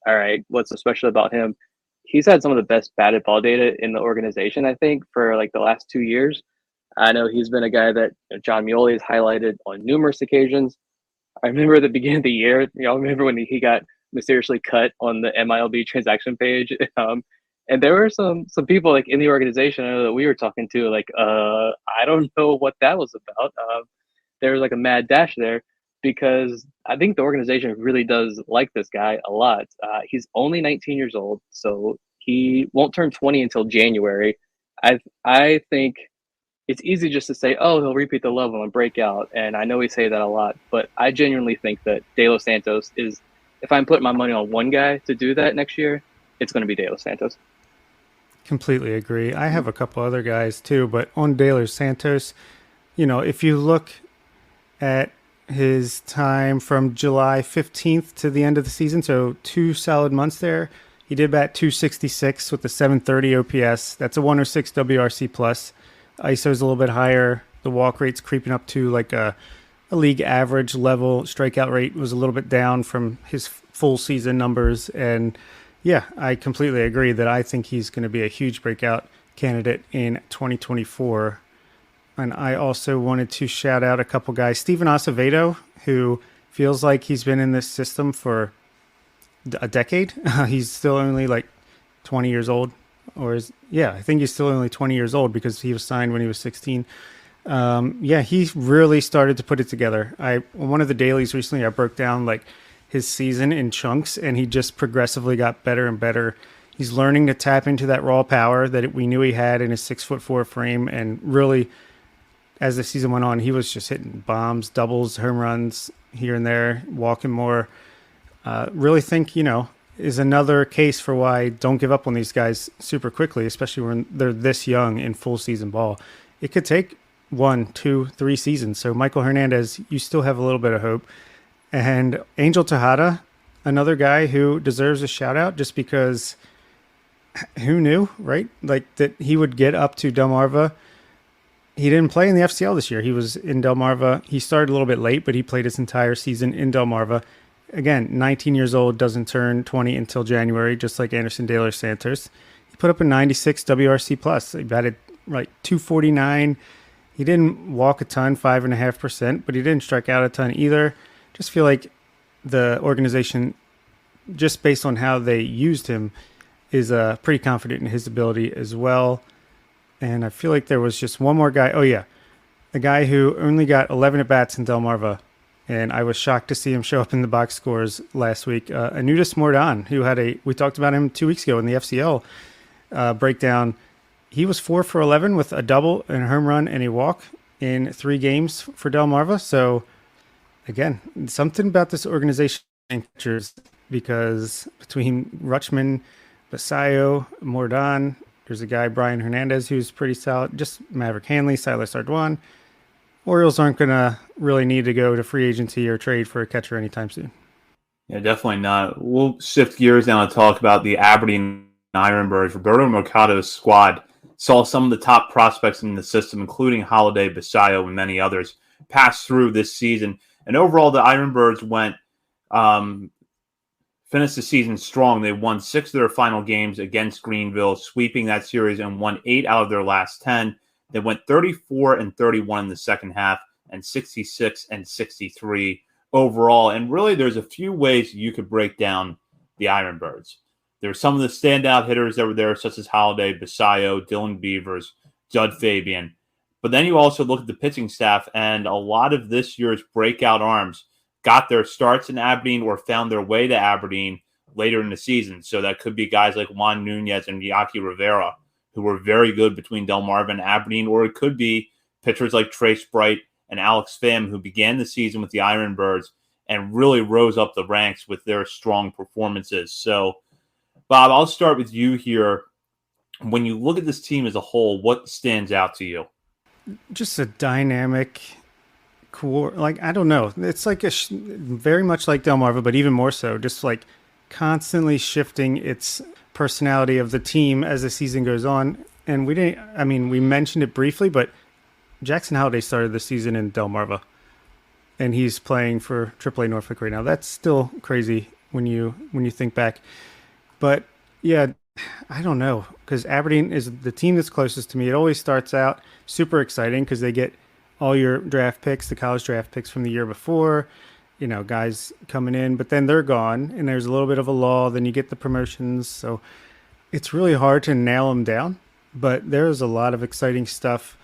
[SPEAKER 8] all right, what's so special about him? He's had some of the best batted ball data in the organization, I think, for like the last 2 years. I know he's been a guy that John Mioli has highlighted on numerous occasions. I remember at the beginning of the year, remember when he got mysteriously cut on the MILB transaction page. And there were some people like in the organization I know that we were talking to, like, I don't know what that was about. There was like a mad dash there because I think the organization really does like this guy a lot. He's only 19 years old, so he won't turn 20 until January. I think it's easy just to say, oh, he'll repeat the level and break out. And I know we say that a lot, but I genuinely think that De Los Santos is, if I'm putting my money on one guy to do that next year, it's going to be De Los Santos.
[SPEAKER 7] Completely agree. I have a couple other guys too, but on De Los Santos, if you look at his time from July 15th to the end of the season, so 2 solid months there, he did bat 266 with a 730 OPS. That's a 106 WRC plus. ISO's a little bit higher. The walk rate's creeping up to like a league average level. Strikeout rate was a little bit down from his full season numbers. And yeah, I completely agree that I think he's going to be a huge breakout candidate in 2024. And I also wanted to shout out a couple guys. Steven Acevedo, who feels like he's been in this system for a decade. He's still only like 20 years old. I think he's still only 20 years old because he was signed when he was 16. He really started to put it together. On one of the dailies recently, I broke down like his season in chunks, and he just progressively got better and better. He's learning to tap into that raw power that we knew he had in his 6'4" frame, and really, as the season went on, he was just hitting bombs, doubles, home runs here and there, walking more. Really think, is another case for why don't give up on these guys super quickly, especially when they're this young in full season ball. It could take 1, 2, 3 seasons. So Michael Hernandez, you still have a little bit of hope. And Angel Tejada, another guy who deserves a shout out just because who knew, right? Like that he would get up to Delmarva. He didn't play in the FCL this year. He was in Delmarva. He started a little bit late, but he played his entire season in Delmarva. Again, 19 years old, doesn't turn 20 until January, just like Anderson De Los Santos. He put up a 96 WRC plus. He batted like 249. He didn't walk a ton, 5.5%, but he didn't strike out a ton either. Just feel like the organization, just based on how they used him, is pretty confident in his ability as well. And I feel like there was just one more guy. Oh, yeah. A guy who only got 11 at-bats in Delmarva, and I was shocked to see him show up in the box scores last week. Anutis Mordan, who we talked about him 2 weeks ago in the FCL breakdown. He was 4 for 11 with a double and a home run and a walk in 3 games for Delmarva. So, again, something about this organization because between Rutschman, Basallo, Mordan, there's a guy, Brian Hernandez, who's pretty solid. Just Maverick Hanley, Silas Ardoin. Orioles aren't going to really need to go to free agency or trade for a catcher anytime soon.
[SPEAKER 6] Yeah, definitely not. We'll shift gears now and talk about the Aberdeen Ironbirds. Roberto Mercado's squad saw some of the top prospects in the system, including Holiday, Basallo, and many others, pass through this season. And overall, the Ironbirds finished the season strong. They won 6 of their final games against Greenville, sweeping that series, and won 8 out of their last 10. They went 34-31 in the second half and 66-63 overall. And really, there's a few ways you could break down the Ironbirds. There's some of the standout hitters that were there, such as Holiday, Basallo, Dylan Beavers, Judd Fabian. But then you also look at the pitching staff, and a lot of this year's breakout arms got their starts in Aberdeen or found their way to Aberdeen later in the season. So that could be guys like Juan Nunez and Yaki Rivera, who were very good between Delmarva and Aberdeen, or it could be pitchers like Trace Bright and Alex Pham, who began the season with the Ironbirds and really rose up the ranks with their strong performances. So, Bob, I'll start with you here. When you look at this team as a whole, what stands out to you?
[SPEAKER 7] Just a dynamic core. Like, I don't know. It's like very much like Delmarva, but even more so. Just like constantly shifting its personality of the team as the season goes on. And we mentioned it briefly, but Jackson Holiday started the season in Delmarva, and he's playing for AAA Norfolk right now. That's still crazy when you think back. But yeah, I don't know, because Aberdeen is the team that's closest to me. It always starts out super exciting because they get all your draft picks, the college draft picks from the year before, guys coming in, but then they're gone and there's a little bit of a lull. Then you get the promotions. So it's really hard to nail them down, but there's a lot of exciting stuff.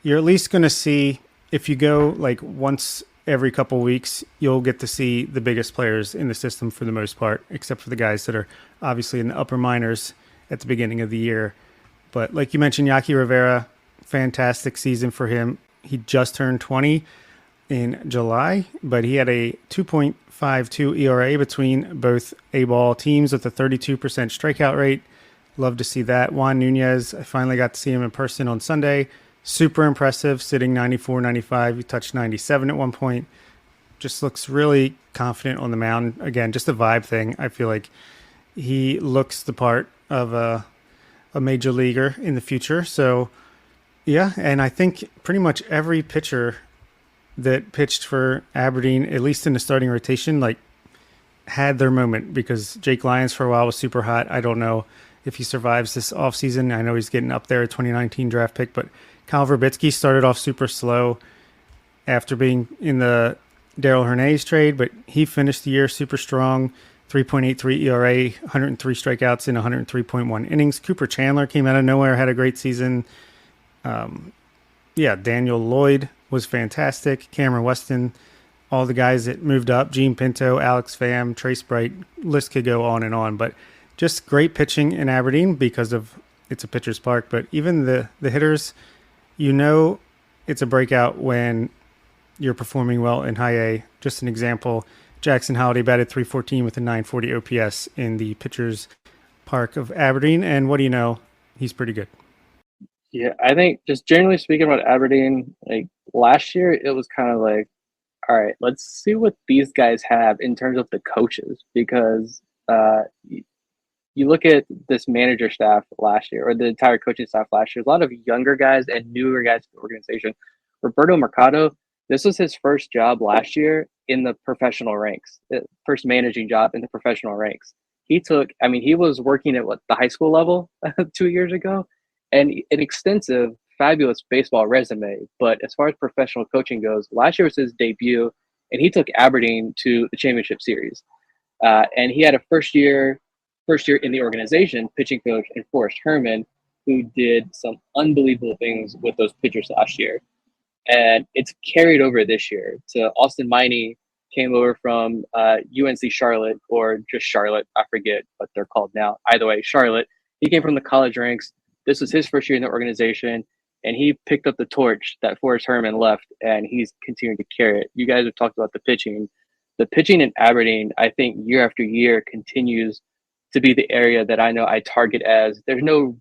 [SPEAKER 7] You're at least going to see, if you go like once every couple weeks, you'll get to see the biggest players in the system for the most part, except for the guys that are obviously in the upper minors at the beginning of the year. But like you mentioned, Yaki Rivera, fantastic season for him. He just turned 20 in July, but he had a 2.52 ERA between both A-ball teams with a 32% strikeout rate. Love to see that. Juan Nunez, I finally got to see him in person on Sunday. Super impressive, sitting 94, 95. He touched 97 at one point. Just looks really confident on the mound. Again, just a vibe thing. I feel like he looks the part of a major leaguer in the future. So, yeah, and I think pretty much every pitcher that pitched for Aberdeen, at least in the starting rotation, like had their moment, because Jake Lyons for a while was super hot. I don't know if he survives this offseason. I know he's getting up there, a 2019 draft pick, but Kyle Verbitsky started off super slow after being in the Daryl Hernandez trade, but he finished the year super strong, 3.83 ERA, 103 strikeouts in 103.1 innings. Cooper Chandler came out of nowhere, had a great season. Daniel Lloyd was fantastic. Cameron Weston, all the guys that moved up, Gene Pinto, Alex Pham, Trace Bright, list could go on and on. But just great pitching in Aberdeen because of it's a pitcher's park. But even the hitters, it's a breakout when you're performing well in high A. Just an example, Jackson Holiday batted .314 with a .940 OPS in the pitcher's park of Aberdeen. And what do you know? He's pretty good.
[SPEAKER 8] Yeah, I think just generally speaking about Aberdeen, like last year, it was kind of like, all right, let's see what these guys have in terms of the coaches, because you look at this manager staff last year, or the entire coaching staff last year, a lot of younger guys and newer guys to the organization. Roberto Mercado, this was his first job last year in the professional ranks, first managing job in the professional ranks. He was working at the high school level 2 years ago, and an extensive fabulous baseball resume, but as far as professional coaching goes, last year was his debut, and he took Aberdeen to the championship series. And he had a first year in the organization, pitching coach and Forrest Herman, who did some unbelievable things with those pitchers last year. And it's carried over this year to Austin Miney, came over from UNC Charlotte, or just Charlotte. I forget what they're called now. Either way, Charlotte. He came from the college ranks. This was his first year in the organization, and he picked up the torch that Forrest Herman left, and he's continuing to carry it. You guys have talked about the pitching. The pitching in Aberdeen, I think year after year continues to be the area that I know I target as there's no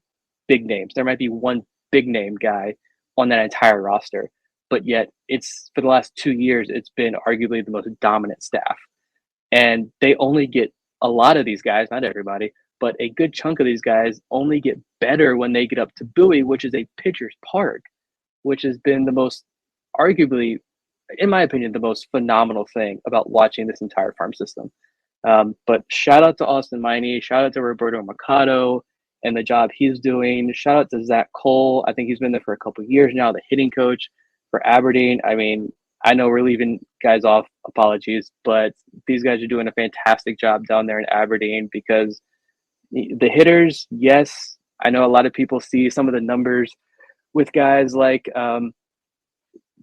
[SPEAKER 8] big names. There might be one big name guy on that entire roster, but yet it's for the last 2 years, it's been arguably the most dominant staff. And they only get a lot of these guys, not everybody, but a good chunk of these guys only get better when they get up to Bowie, which is a pitcher's park, which has been the most, arguably, in my opinion, the most phenomenal thing about watching this entire farm system. But shout out to Austin Miney, shout out to Roberto Mercado and the job he's doing. Shout out to Zach Cole. I think he's been there for a couple of years now, the hitting coach for Aberdeen. I mean, I know we're leaving guys off, apologies, but these guys are doing a fantastic job down there in Aberdeen, because the hitters, yes, I know a lot of people see some of the numbers with guys like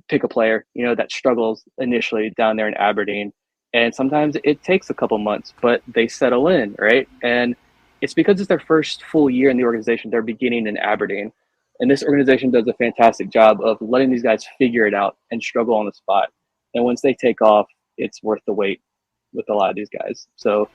[SPEAKER 8] pick a player, that struggles initially down there in Aberdeen. And sometimes it takes a couple months, but they settle in, right? And it's because it's their first full year in the organization. They're beginning in Aberdeen. And this organization does a fantastic job of letting these guys figure it out and struggle on the spot. And once they take off, it's worth the wait with a lot of these guys. So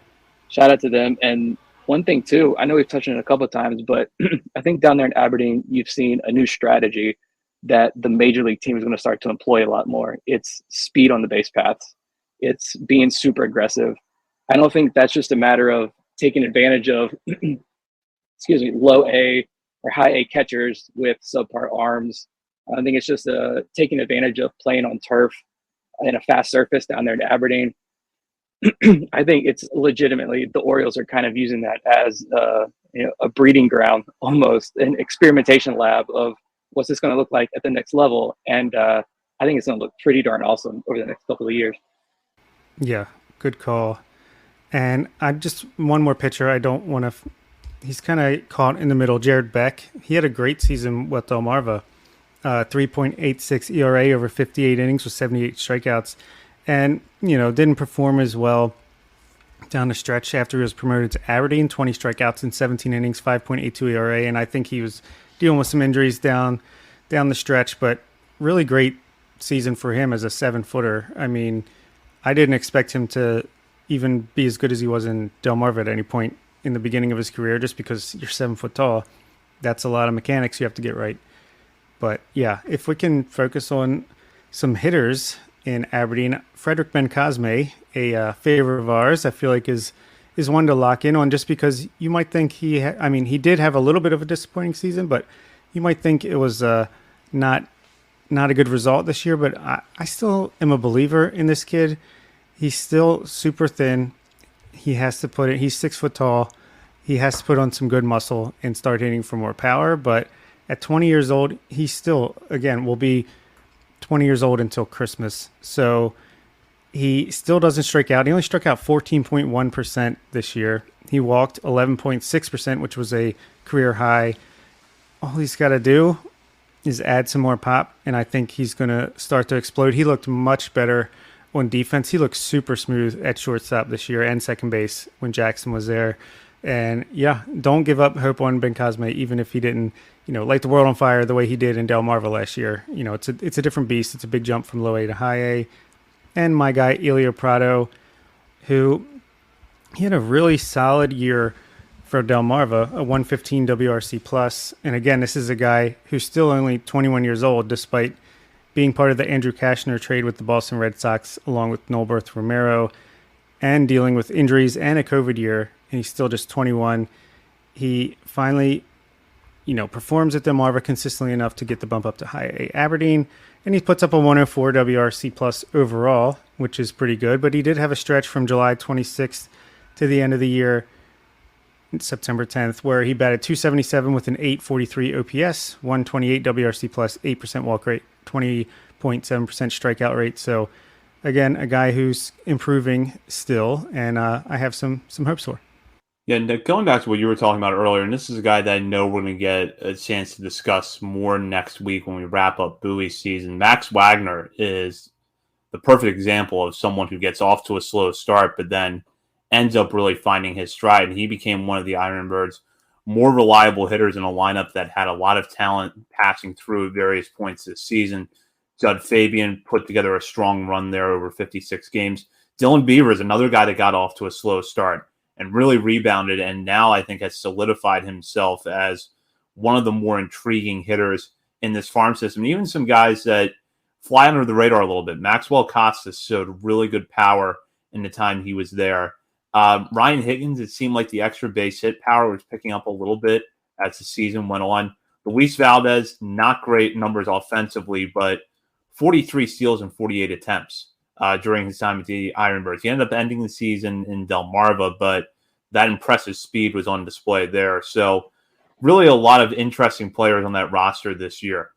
[SPEAKER 8] shout out to them. And one thing too, I know we've touched on it a couple of times, but I think down there in Aberdeen, you've seen a new strategy that the major league team is going to start to employ a lot more. It's speed on the base paths. It's being super aggressive. I don't think that's just a matter of taking advantage of, low A or high A catchers with subpar arms. I think it's just taking advantage of playing on turf and a fast surface down there in Aberdeen. I think it's legitimately, the Orioles are kind of using that as a breeding ground, almost an experimentation lab of what's this going to look like at the next level. And I think it's going to look pretty darn awesome over the next couple of years.
[SPEAKER 7] Yeah, good call. And I just, one more pitcher I don't want to, he's kind of caught in the middle, Jared Beck. He had a great season with Delmarva, 3.86 ERA over 58 innings with 78 strikeouts. And, didn't perform as well down the stretch after he was promoted to Aberdeen, 20 strikeouts in 17 innings, 5.82 ERA. And I think he was dealing with some injuries down the stretch, but really great season for him as a 7-footer. I mean, I didn't expect him to even be as good as he was in Delmarva at any point in the beginning of his career, just because you're 7 foot tall. That's a lot of mechanics you have to get right. But yeah, if we can focus on some hitters in Aberdeen, Frederick Ben-Cosme, a favorite of ours, I feel like is one to lock in on, just because you might think he did have a little bit of a disappointing season, but you might think it was not a good result this year. But I still am a believer in this kid. He's still super thin. He's 6 foot tall. He has to put on some good muscle and start hitting for more power. But at 20 years old, he still, again, will be 20 years old until Christmas. So he still doesn't strike out. He only struck out 14.1% this year. He walked 11.6%, which was a career high. All he's got to do is add some more pop, and I think he's going to start to explode. He looked much better on defense. He looked super smooth at shortstop this year and second base when Jackson was there. And yeah, don't give up hope on Ben-Cosme, even if he didn't, light the world on fire the way he did in Delmarva last year. It's a different beast. It's a big jump from low A to high A. And my guy, Elio Prado, who he had a really solid year for Delmarva, a 115 WRC plus. And again, this is a guy who's still only 21 years old, despite being part of the Andrew Kashner trade with the Boston Red Sox, along with Nolberth Romero, and dealing with injuries and a COVID year. And he's still just 21. He finally, performs at Delmarva consistently enough to get the bump up to high A Aberdeen. And he puts up a 104 WRC plus overall, which is pretty good. But he did have a stretch from July 26th to the end of the year September 10th, where he batted .277 with an .843 OPS, 128 WRC plus, 8% walk rate, 20.7% strikeout rate. So, again, a guy who's improving still, and I have some hopes for.
[SPEAKER 6] Yeah, and going back to what you were talking about earlier, and this is a guy that I know we're going to get a chance to discuss more next week when we wrap up Bowie's season. Max Wagner is the perfect example of someone who gets off to a slow start, but then ends up really finding his stride. And he became one of the Ironbirds' more reliable hitters in a lineup that had a lot of talent passing through at various points this season. Judd Fabian put together a strong run there over 56 games. Dylan Beaver is another guy that got off to a slow start and really rebounded, and now I think has solidified himself as one of the more intriguing hitters in this farm system. Even some guys that fly under the radar a little bit. Maxwell Costas showed really good power in the time he was there. Ryan Higgins, it seemed like the extra base hit power was picking up a little bit as the season went on. Luis Valdez, not great numbers offensively, but 43 steals and 48 attempts during his time at the Ironbirds. He ended up ending the season in Delmarva, but that impressive speed was on display there. So really a lot of interesting players on that roster this year.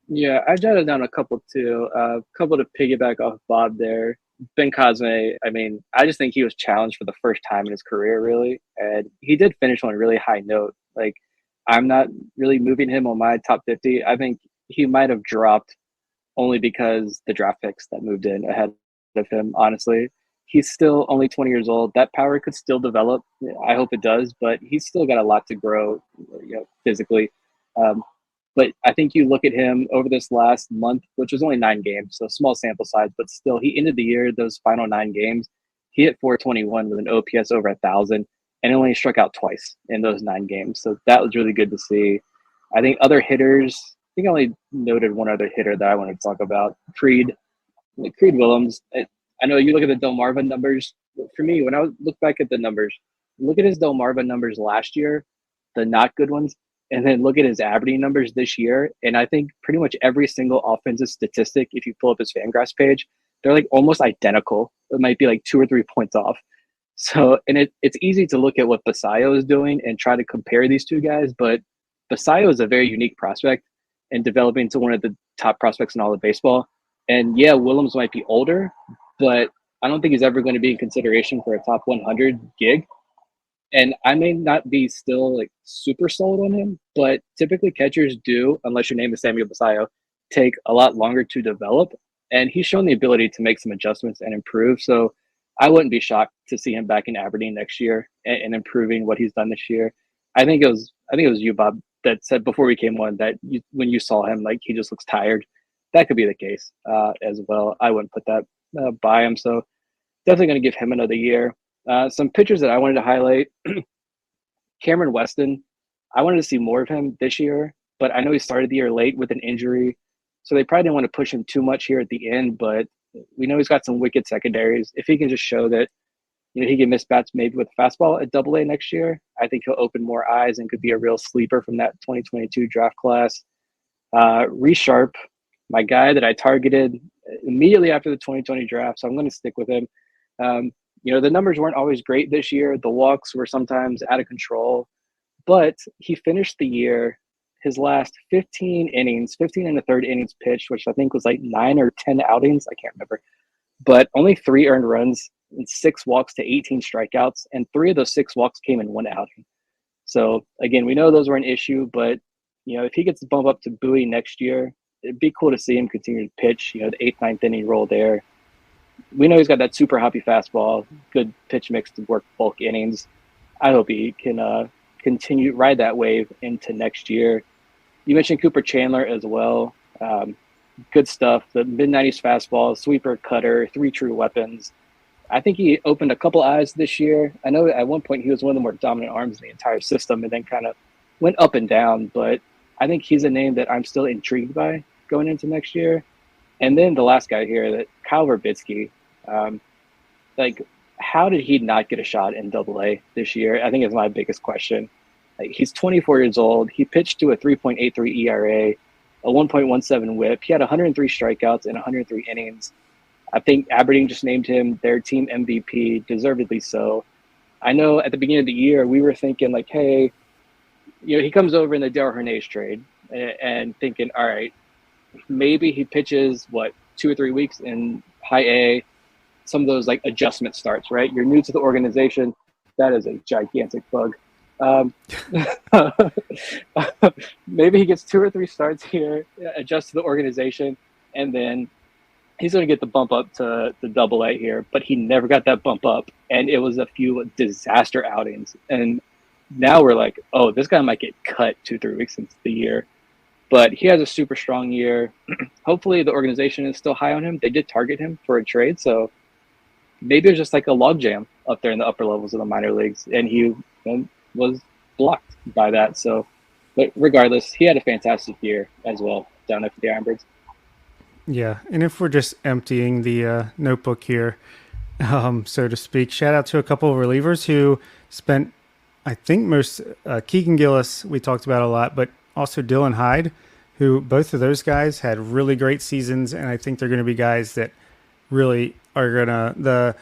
[SPEAKER 8] Yeah, I jotted down a couple too. A couple to piggyback off Bob there. Ben Cosme, I mean, I just think he was challenged for the first time in his career, really. And he did finish on a really high note. Like, I'm not really moving him on my top 50. I think he might have dropped only because the draft picks that moved in ahead of him, honestly. He's still only 20 years old. That power could still develop. I hope it does, but he's still got a lot to grow, physically. But I think you look at him over this last month, which was only 9 games, so small sample size, but still, he ended the year, those final 9 games, he hit .421 with an OPS over 1,000, and only struck out twice in those 9 games. So that was really good to see. I think other hitters, I think I only noted one other hitter that I wanted to talk about, Creed Willems. I know you look at the Delmarva numbers. For me, when I look back at the numbers, look at his Delmarva numbers last year, the not good ones, and then look at his Aberdeen numbers this year. And I think pretty much every single offensive statistic, if you pull up his Fangraphs page, they're like almost identical. It might be like 2 or 3 points off. So, and it's easy to look at what Basallo is doing and try to compare these two guys, but Basallo is a very unique prospect and developing to one of the top prospects in all of baseball. And yeah, Willems might be older, but I don't think he's ever going to be in consideration for a top 100 gig. And I may not be still like super sold on him, but typically catchers do, unless your name is Samuel Basallo, take a lot longer to develop. And he's shown the ability to make some adjustments and improve. So I wouldn't be shocked to see him back in Aberdeen next year and improving what he's done this year. I think it was you, Bob, that said before we came on that when you saw him, like, he just looks tired. That could be the case as well. I wouldn't put that by him. So definitely going to give him another year. Some pitchers that I wanted to highlight, Cameron Weston. I wanted to see more of him this year, but I know he started the year late with an injury, so they probably didn't want to push him too much here at the end, but we know he's got some wicked secondaries. If he can just show that, he can miss bats maybe with fastball at AA next year, I think he'll open more eyes and could be a real sleeper from that 2022 draft class. Reese Sharp, my guy that I targeted immediately after the 2020 draft, so I'm going to stick with him. The numbers weren't always great this year. The walks were sometimes out of control, but he finished the year, his last 15 and a third innings pitched, which I think was like 9 or 10 outings. I can't remember, but only 3 earned runs and 6 walks to 18 strikeouts. And 3 of those 6 walks came in 1 outing. So again, we know those were an issue, but if he gets to bump up to Bowie next year, it'd be cool to see him continue to pitch, the 8th, 9th inning role there. We know he's got that super hoppy fastball, good pitch mix to work bulk innings. I hope he can continue ride that wave into next year. You mentioned Cooper Chandler as well. Good stuff. The mid-90s fastball, sweeper, cutter, 3 true weapons. I think he opened a couple eyes this year. I know at one point he was one of the more dominant arms in the entire system and then kind of went up and down, but I think he's a name that I'm still intrigued by going into next year. And then the last guy here, that Kyle Verbitsky, how did he not get a shot in AA this year? I think is my biggest question. He's 24 years old. He pitched to a 3.83 ERA, a 1.17 WHIP. He had 103 strikeouts in 103 innings. I think Aberdeen just named him their team MVP, deservedly so. I know at the beginning of the year, we were thinking like, hey, he comes over in the Darryl Hernandez trade and thinking, all right, maybe he pitches 2 or 3 weeks in high A. Some of those like adjustment starts, right? You're new to the organization. That is a gigantic bug. Maybe he gets 2 or 3 starts here, adjusts to the organization, and then he's going to get the bump up to the Double A here. But he never got that bump up, and it was a few disaster outings. And now we're like, oh, this guy might get cut 2-3 weeks into the year. But he has a super strong year. Hopefully the organization is still high on him. They did target him for a trade, so maybe it's just like a logjam up there in the upper levels of the minor leagues, and he was blocked by that. So, but regardless, he had a fantastic year as well down there for the Ironbirds.
[SPEAKER 7] Yeah, and if we're just emptying the notebook here, so to speak, shout out to a couple of relievers who spent, I think most, Keegan Gillis we talked about a lot, but also Dylan Hyde, who both of those guys had really great seasons, and I think they're going to be guys that really are going to, the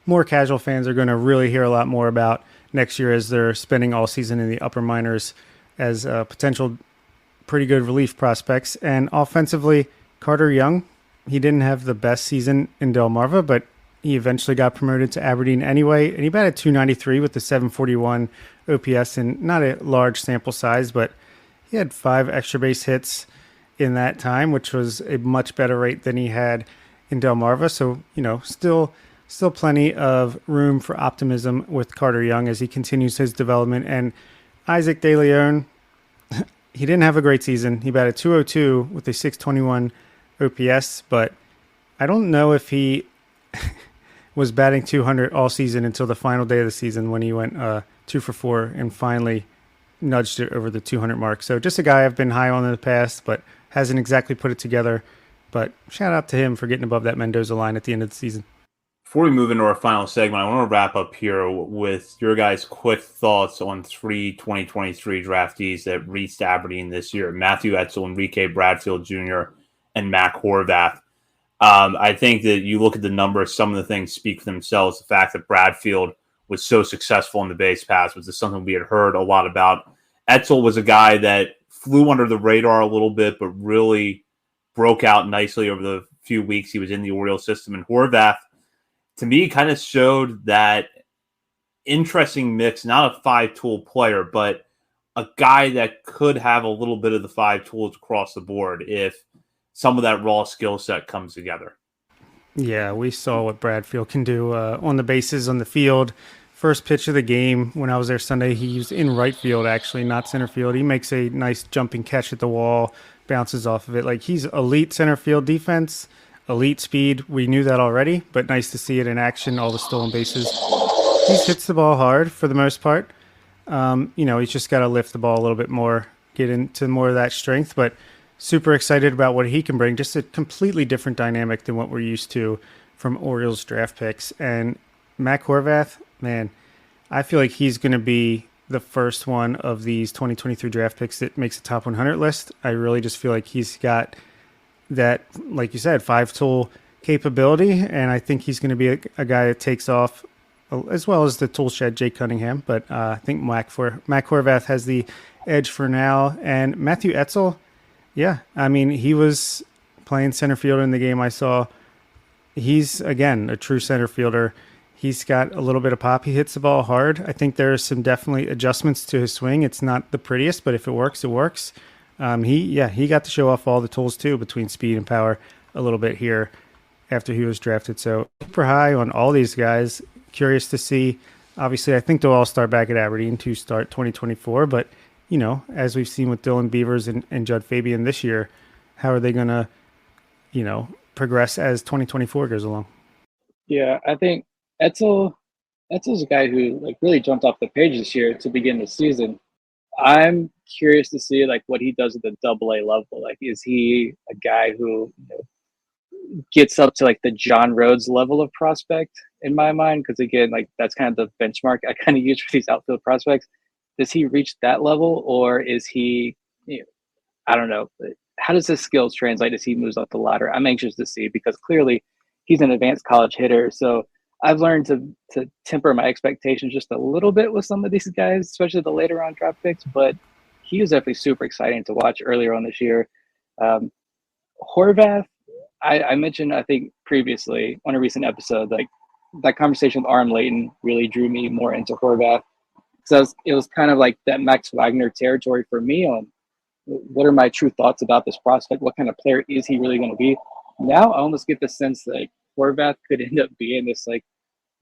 [SPEAKER 7] more casual fans are going to really hear a lot more about next year as they're spending all season in the upper minors as potential pretty good relief prospects. And offensively, Carter Young, he didn't have the best season in Delmarva, but he eventually got promoted to Aberdeen anyway, and he batted .293 with the .741 OPS, and not a large sample size, but he had 5 extra base hits in that time, which was a much better rate than he had in Delmarva. So, still plenty of room for optimism with Carter Young as he continues his development. And Isaac De Leon, he didn't have a great season. He batted .202 with a .621 OPS, but I don't know if he was batting .200 all season until the final day of the season when he went 2 for 4 and finally nudged it over the .200 mark. So just a guy I've been high on in the past, but hasn't exactly put it together. But shout out to him for getting above that Mendoza line at the end of the season.
[SPEAKER 6] Before we move into our final segment, I want to wrap up here with your guys' quick thoughts on 3 2023 draftees that reached Aberdeen this year: Matthew Etzel, Enrique Bradfield Jr., and Mac Horvath. I think that you look at the numbers, some of the things speak for themselves. The fact that Bradfield was so successful in the base pass was just something we had heard a lot about. Etzel was a guy that flew under the radar a little bit, but really broke out nicely over the few weeks he was in the Orioles system. And Horvath, to me, kind of showed that interesting mix, not a 5-tool player, but a guy that could have a little bit of the 5 tools across the board if some of that raw skill set comes together.
[SPEAKER 7] Yeah, we saw what Bradfield can do on the bases, on the field. First pitch of the game when I was there Sunday, he was in right field, actually, not center field. He makes a nice jumping catch at the wall, bounces off of it. Like, he's elite center field defense, elite speed. We knew that already, but nice to see it in action, all the stolen bases. He hits the ball hard for the most part. He's just got to lift the ball a little bit more, get into more of that strength, but super excited about what he can bring. Just a completely different dynamic than what we're used to from Orioles draft picks. And Mac Horvath, man, I feel like he's going to be the first one of these 2023 draft picks that makes a top 100 list. I really just feel like he's got that, like you said, 5-tool capability, and I think he's going to be a guy that takes off, as well as the tool shed Jake Cunningham. But I think Mac Horvath has the edge for now. And Matthew Etzel, yeah, I mean, he was playing center field in the game I saw. He's, again, a true center fielder. He's got a little bit of pop. He hits the ball hard. I think there are some definitely adjustments to his swing. It's not the prettiest, but if it works, it works. He got to show off all the tools too, between speed and power a little bit here after he was drafted. So super high on all these guys. Curious to see. Obviously, I think they'll all start back at Aberdeen to start 2024. But, as we've seen with Dylan Beavers and Judd Fabian this year, how are they going to, progress as 2024 goes along?
[SPEAKER 8] Yeah, I think Etzel's a guy who really jumped off the page this year to begin the season. I'm curious to see what he does at the AA level. Is he a guy who gets up to the John Rhodes level of prospect in my mind? Because again, that's kind of the benchmark I kind of use for these outfield prospects. Does he reach that level, or is he? I don't know. How does his skills translate as he moves up the ladder? I'm anxious to see, because clearly he's an advanced college hitter. So I've learned to temper my expectations just a little bit with some of these guys, especially the later round draft picks. But he was definitely super exciting to watch earlier on this year. Horvath, I mentioned, I think previously on a recent episode, like that conversation with Arm Layton really drew me more into Horvath. So it was kind of like that Max Wagner territory for me on what are my true thoughts about this prospect? What kind of player is he really going to be? Now I almost get the sense that like Horvath could end up being this like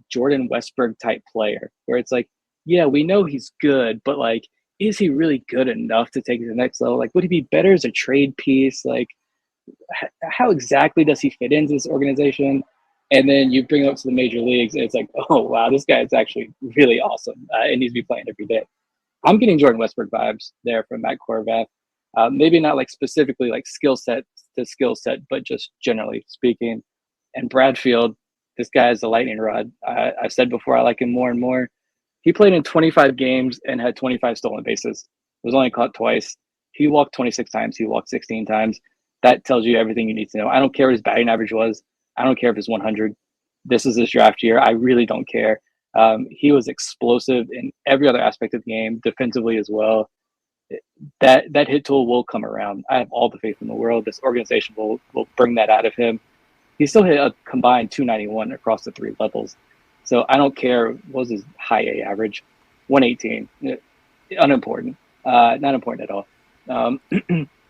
[SPEAKER 8] Jordan Westberg type player where it's like, yeah, we know he's good, but like, is he really good enough to take it to the next level? Like, would he be better as a trade piece? Like, how exactly does he fit into this organization? And then you bring him up to the major leagues, and it's like, oh, wow, this guy is actually really awesome. It needs to be playing every day. I'm getting Jordan Westberg vibes there from Matt Horvath. Maybe not like specifically like skill set to skill set, but just generally speaking. And Bradfield, this guy is a lightning rod. I've said before, I like him more and more. He played in 25 games and had 25 stolen bases. Was only caught twice. He walked 26 times. He walked 16 times. That tells you everything you need to know. I don't care what his batting average was. I don't care if it's 100. This is his draft year. I really don't care. He was explosive in every other aspect of the game, defensively as well. That hit tool will come around. I have all the faith in the world. This organization will bring that out of him. He still hit a combined 291 across the three levels. So I don't care. What was his high A average? 118. Unimportant. Not important at all.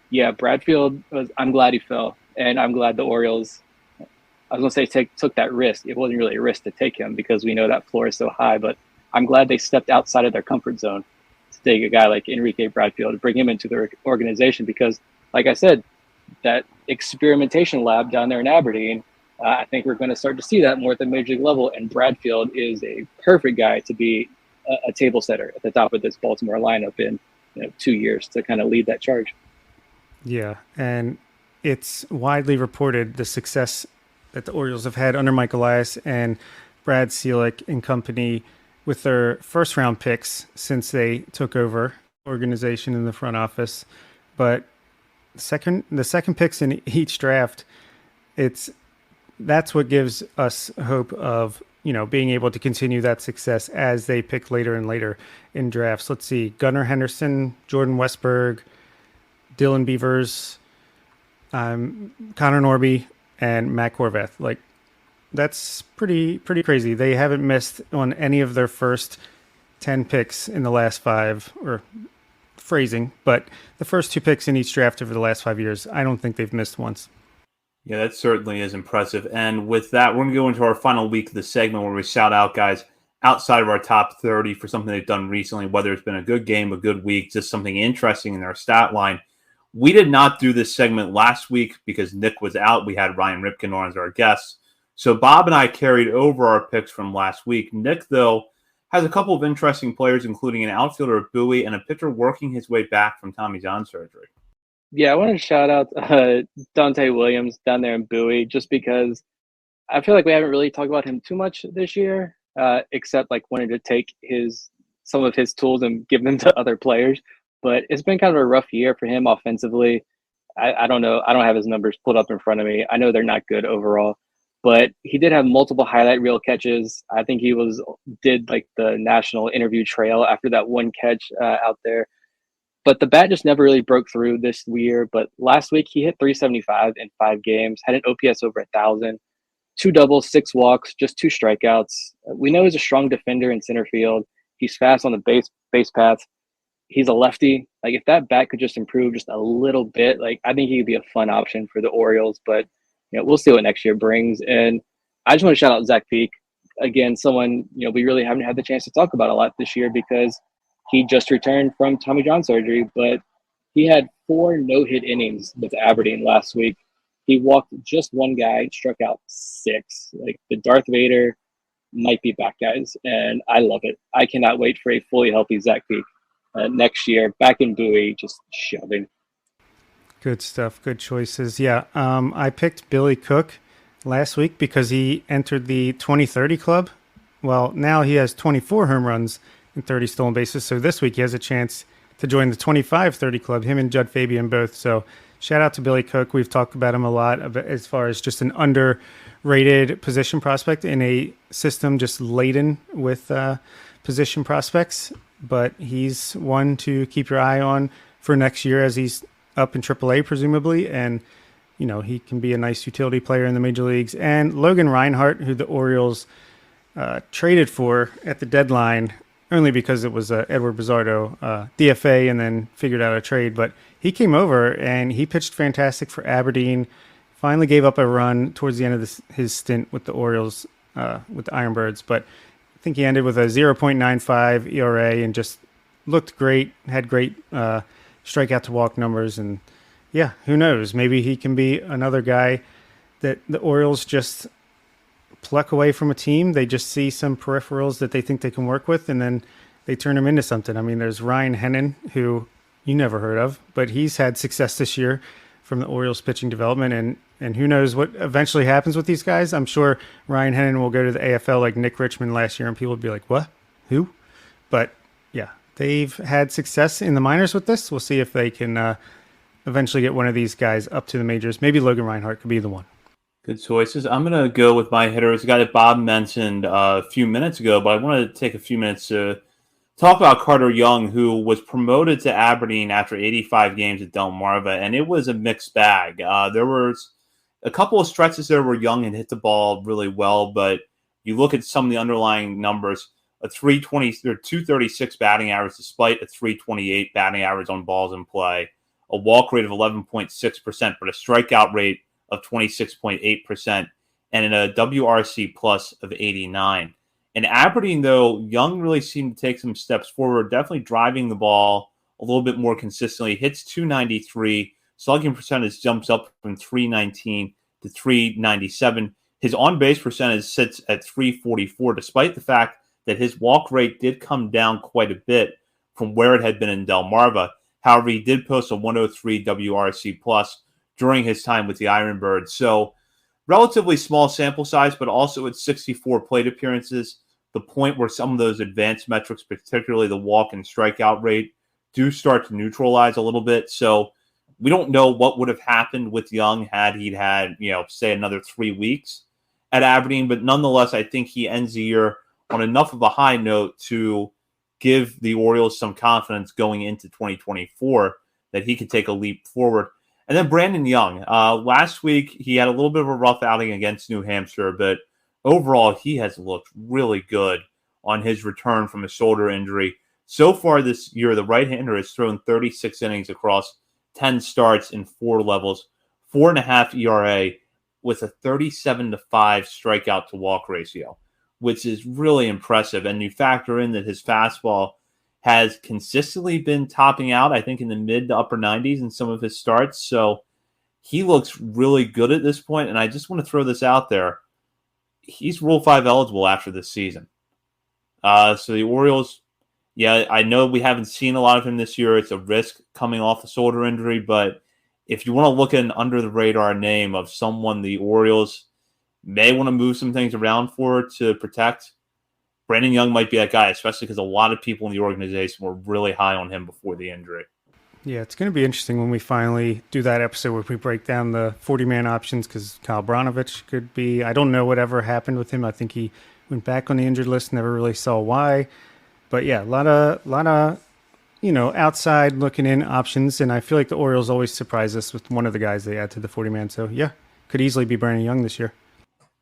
[SPEAKER 8] Yeah, Bradfield, I'm glad he fell. And I'm glad the Orioles, I was going to say took that risk. It wasn't really a risk to take him because we know that floor is so high. But I'm glad they stepped outside of their comfort zone to take a guy like Enrique Bradfield and bring him into their organization because, like I said, that experimentation lab down there in Aberdeen, I think we're going to start to see that more at the major league level. And Bradfield is a perfect guy to be a table setter at the top of this Baltimore lineup in 2 years to kind of lead that charge.
[SPEAKER 7] Yeah, and it's widely reported the success that the Orioles have had under Mike Elias and Brad Selick and company with their first-round picks since they took over organization in the front office. But the second picks in each draft, that's what gives us hope of being able to continue that success as they pick later and later in drafts. Let's see, Gunnar Henderson, Jordan Westberg, Dylan Beavers, Connor Norby, and Matt Horvath. Like, that's pretty crazy. They haven't missed on any of their first 10 picks in the last 5, or phrasing, but the first 2 picks in each draft over the last 5 years, I don't think they've missed once.
[SPEAKER 6] Yeah, that certainly is impressive. And with that, we're going to go into our final week of the segment where we shout out guys outside of our top 30 for something they've done recently, whether it's been a good game, a good week, just something interesting in their stat line. We did not do this segment last week because Nick was out. We had Ryan Ripken on as our guest. So Bob and I carried over our picks from last week. Nick, though, has a couple of interesting players, including an outfielder at Bowie and a pitcher working his way back from Tommy John surgery.
[SPEAKER 8] Yeah, I want to shout out Dante Williams down there in Bowie just because I feel like we haven't really talked about him too much this year, except like wanting to take some of his tools and give them to other players. But it's been kind of a rough year for him offensively. I don't know. I don't have his numbers pulled up in front of me. I know they're not good overall, but he did have multiple highlight reel catches. I think he did like the national interview trail after that one catch out there. But the bat just never really broke through this year. But last week he hit 375 in 5 games, had an OPS over 1,000, 2 doubles, 6 walks, just 2 strikeouts. We know he's a strong defender in center field. He's fast on the base paths. He's a lefty. Like, if that bat could just improve just a little bit, like, I think he could be a fun option for the Orioles. But we'll see what next year brings. And I just want to shout out Zach Peak. Again, someone we really haven't had the chance to talk about a lot this year because he just returned from Tommy John surgery, but he had 4 no-hit innings with Aberdeen last week. He walked just 1 guy, struck out 6. Like, the Darth Vader might be back, guys, and I love it. I cannot wait for a fully healthy Zach Peak next year, back in Bowie, just shoving.
[SPEAKER 7] Good stuff. Good choices. Yeah, I picked Billy Cook last week because he entered the 2030 club. Well, now he has 24 home runs and 30 stolen bases. So this week he has a chance to join the 25-30 club, him and Judd Fabian both. So shout out to Billy Cook. We've talked about him a lot as far as just an underrated position prospect in a system just laden with position prospects. But he's one to keep your eye on for next year as he's up in AAA, presumably. And, he can be a nice utility player in the major leagues. And Logan Reinhart, who the Orioles traded for at the deadline, only because it was Edward Bizardo DFA and then figured out a trade. But he came over and he pitched fantastic for Aberdeen, finally gave up a run towards the end of his stint with the Orioles, with the Ironbirds. But I think he ended with a 0.95 ERA and just looked great, had great strikeout to walk numbers. And yeah, who knows? Maybe he can be another guy that the Orioles just pluck away from a team. They just see some peripherals that they think they can work with, and then they turn him into something. I mean, there's Ryan Hennon, who you never heard of, but he's had success this year from the Orioles pitching development, and who knows what eventually happens with these guys. I'm sure Ryan Hennon will go to the AFL like Nick Richmond last year, and people will be like, what? Who? But yeah, they've had success in the minors with this. We'll see if they can eventually get one of these guys up to the majors. Maybe Logan Reinhart could be the one.
[SPEAKER 6] Good choices. I'm going to go with my hitters. A guy that Bob mentioned a few minutes ago, but I want to take a few minutes to talk about Carter Young, who was promoted to Aberdeen after 85 games at Delmarva, and it was a mixed bag. There was a couple of stretches there where Young had hit the ball really well, but you look at some of the underlying numbers, a 236 batting average despite a 328 batting average on balls in play, a walk rate of 11.6%, but a strikeout rate of 26.8%, and a WRC plus of 89. In Aberdeen, though, Young really seemed to take some steps forward, definitely driving the ball a little bit more consistently. Hits 293, slugging percentage jumps up from 319 to 397. His on-base percentage sits at 344, despite the fact that his walk rate did come down quite a bit from where it had been in Delmarva. However, he did post a 103 WRC plus during his time with the Ironbirds. So relatively small sample size, but also at 64 plate appearances, the point where some of those advanced metrics, particularly the walk and strikeout rate, do start to neutralize a little bit. So we don't know what would have happened with Young had he had, say another 3 weeks at Aberdeen. But nonetheless, I think he ends the year on enough of a high note to give the Orioles some confidence going into 2024 that he could take a leap forward. And then Brandon Young. Last week, he had a little bit of a rough outing against New Hampshire, but overall, he has looked really good on his return from a shoulder injury. So far this year, the right-hander has thrown 36 innings across 10 starts in 4 levels, 4.5 ERA with a 37-5 strikeout to walk ratio, which is really impressive. And you factor in that his fastball has consistently been topping out, I think, in the mid to upper 90s in some of his starts. So he looks really good at this point. And I just want to throw this out there. He's Rule 5 eligible after this season. So the Orioles, yeah, I know we haven't seen a lot of him this year. It's a risk coming off the shoulder injury. But if you want to look at an under-the-radar name of someone the Orioles may want to move some things around for to protect, Brandon Young might be that guy, especially because a lot of people in the organization were really high on him before the injury.
[SPEAKER 7] Yeah, it's going to be interesting when we finally do that episode where we break down the 40-man options, because Kyle Branovich could be, I don't know whatever happened with him. I think he went back on the injured list, never really saw why. But yeah, a lot of outside looking in options, and I feel like the Orioles always surprise us with one of the guys they add to the 40-man. So yeah, could easily be Brandon Young this year.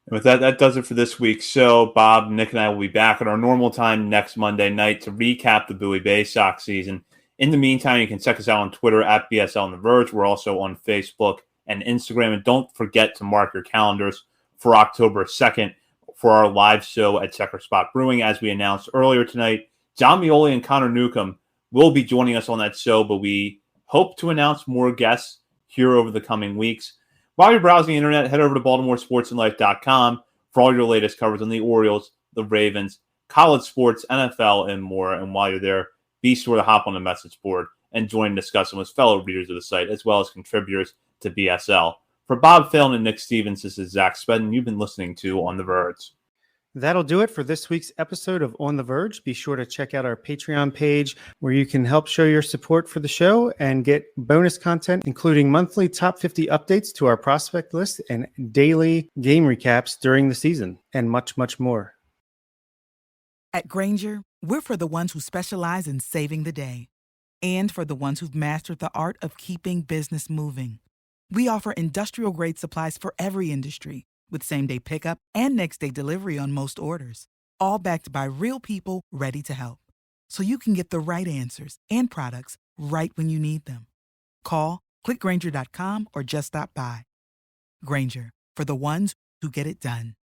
[SPEAKER 6] And with that does it for this week's show. Bob, Nick, and I will be back at our normal time next Monday night to recap the Bowie Bay Sox season. In the meantime, you can check us out on Twitter at BSL on the Verge. We're also on Facebook and Instagram. And don't forget to mark your calendars for October 2nd for our live show at Checker Spot Brewing. As we announced earlier tonight, John Mioli and Connor Newcomb will be joining us on that show, but we hope to announce more guests here over the coming weeks. While you're browsing the internet, head over to BaltimoreSportsAndLife.com for all your latest coverage on the Orioles, the Ravens, college sports, NFL, and more. And while you're there, be sure to hop on the message board and join discussion with fellow readers of the site, as well as contributors to BSL. For Bob Phelan and Nick Stevens, this is Zach Spedden. You've been listening to On the Verge.
[SPEAKER 7] That'll do it for this week's episode of On the Verge. Be sure to check out our Patreon page where you can help show your support for the show and get bonus content, including monthly top 50 updates to our prospect list and daily game recaps during the season, and much, much more.
[SPEAKER 9] At Grainger, we're for the ones who specialize in saving the day and for the ones who've mastered the art of keeping business moving. We offer industrial-grade supplies for every industry, with same-day pickup and next-day delivery on most orders, all backed by real people ready to help. So you can get the right answers and products right when you need them. Call, click Grainger.com, or just stop by. Grainger, for the ones who get it done.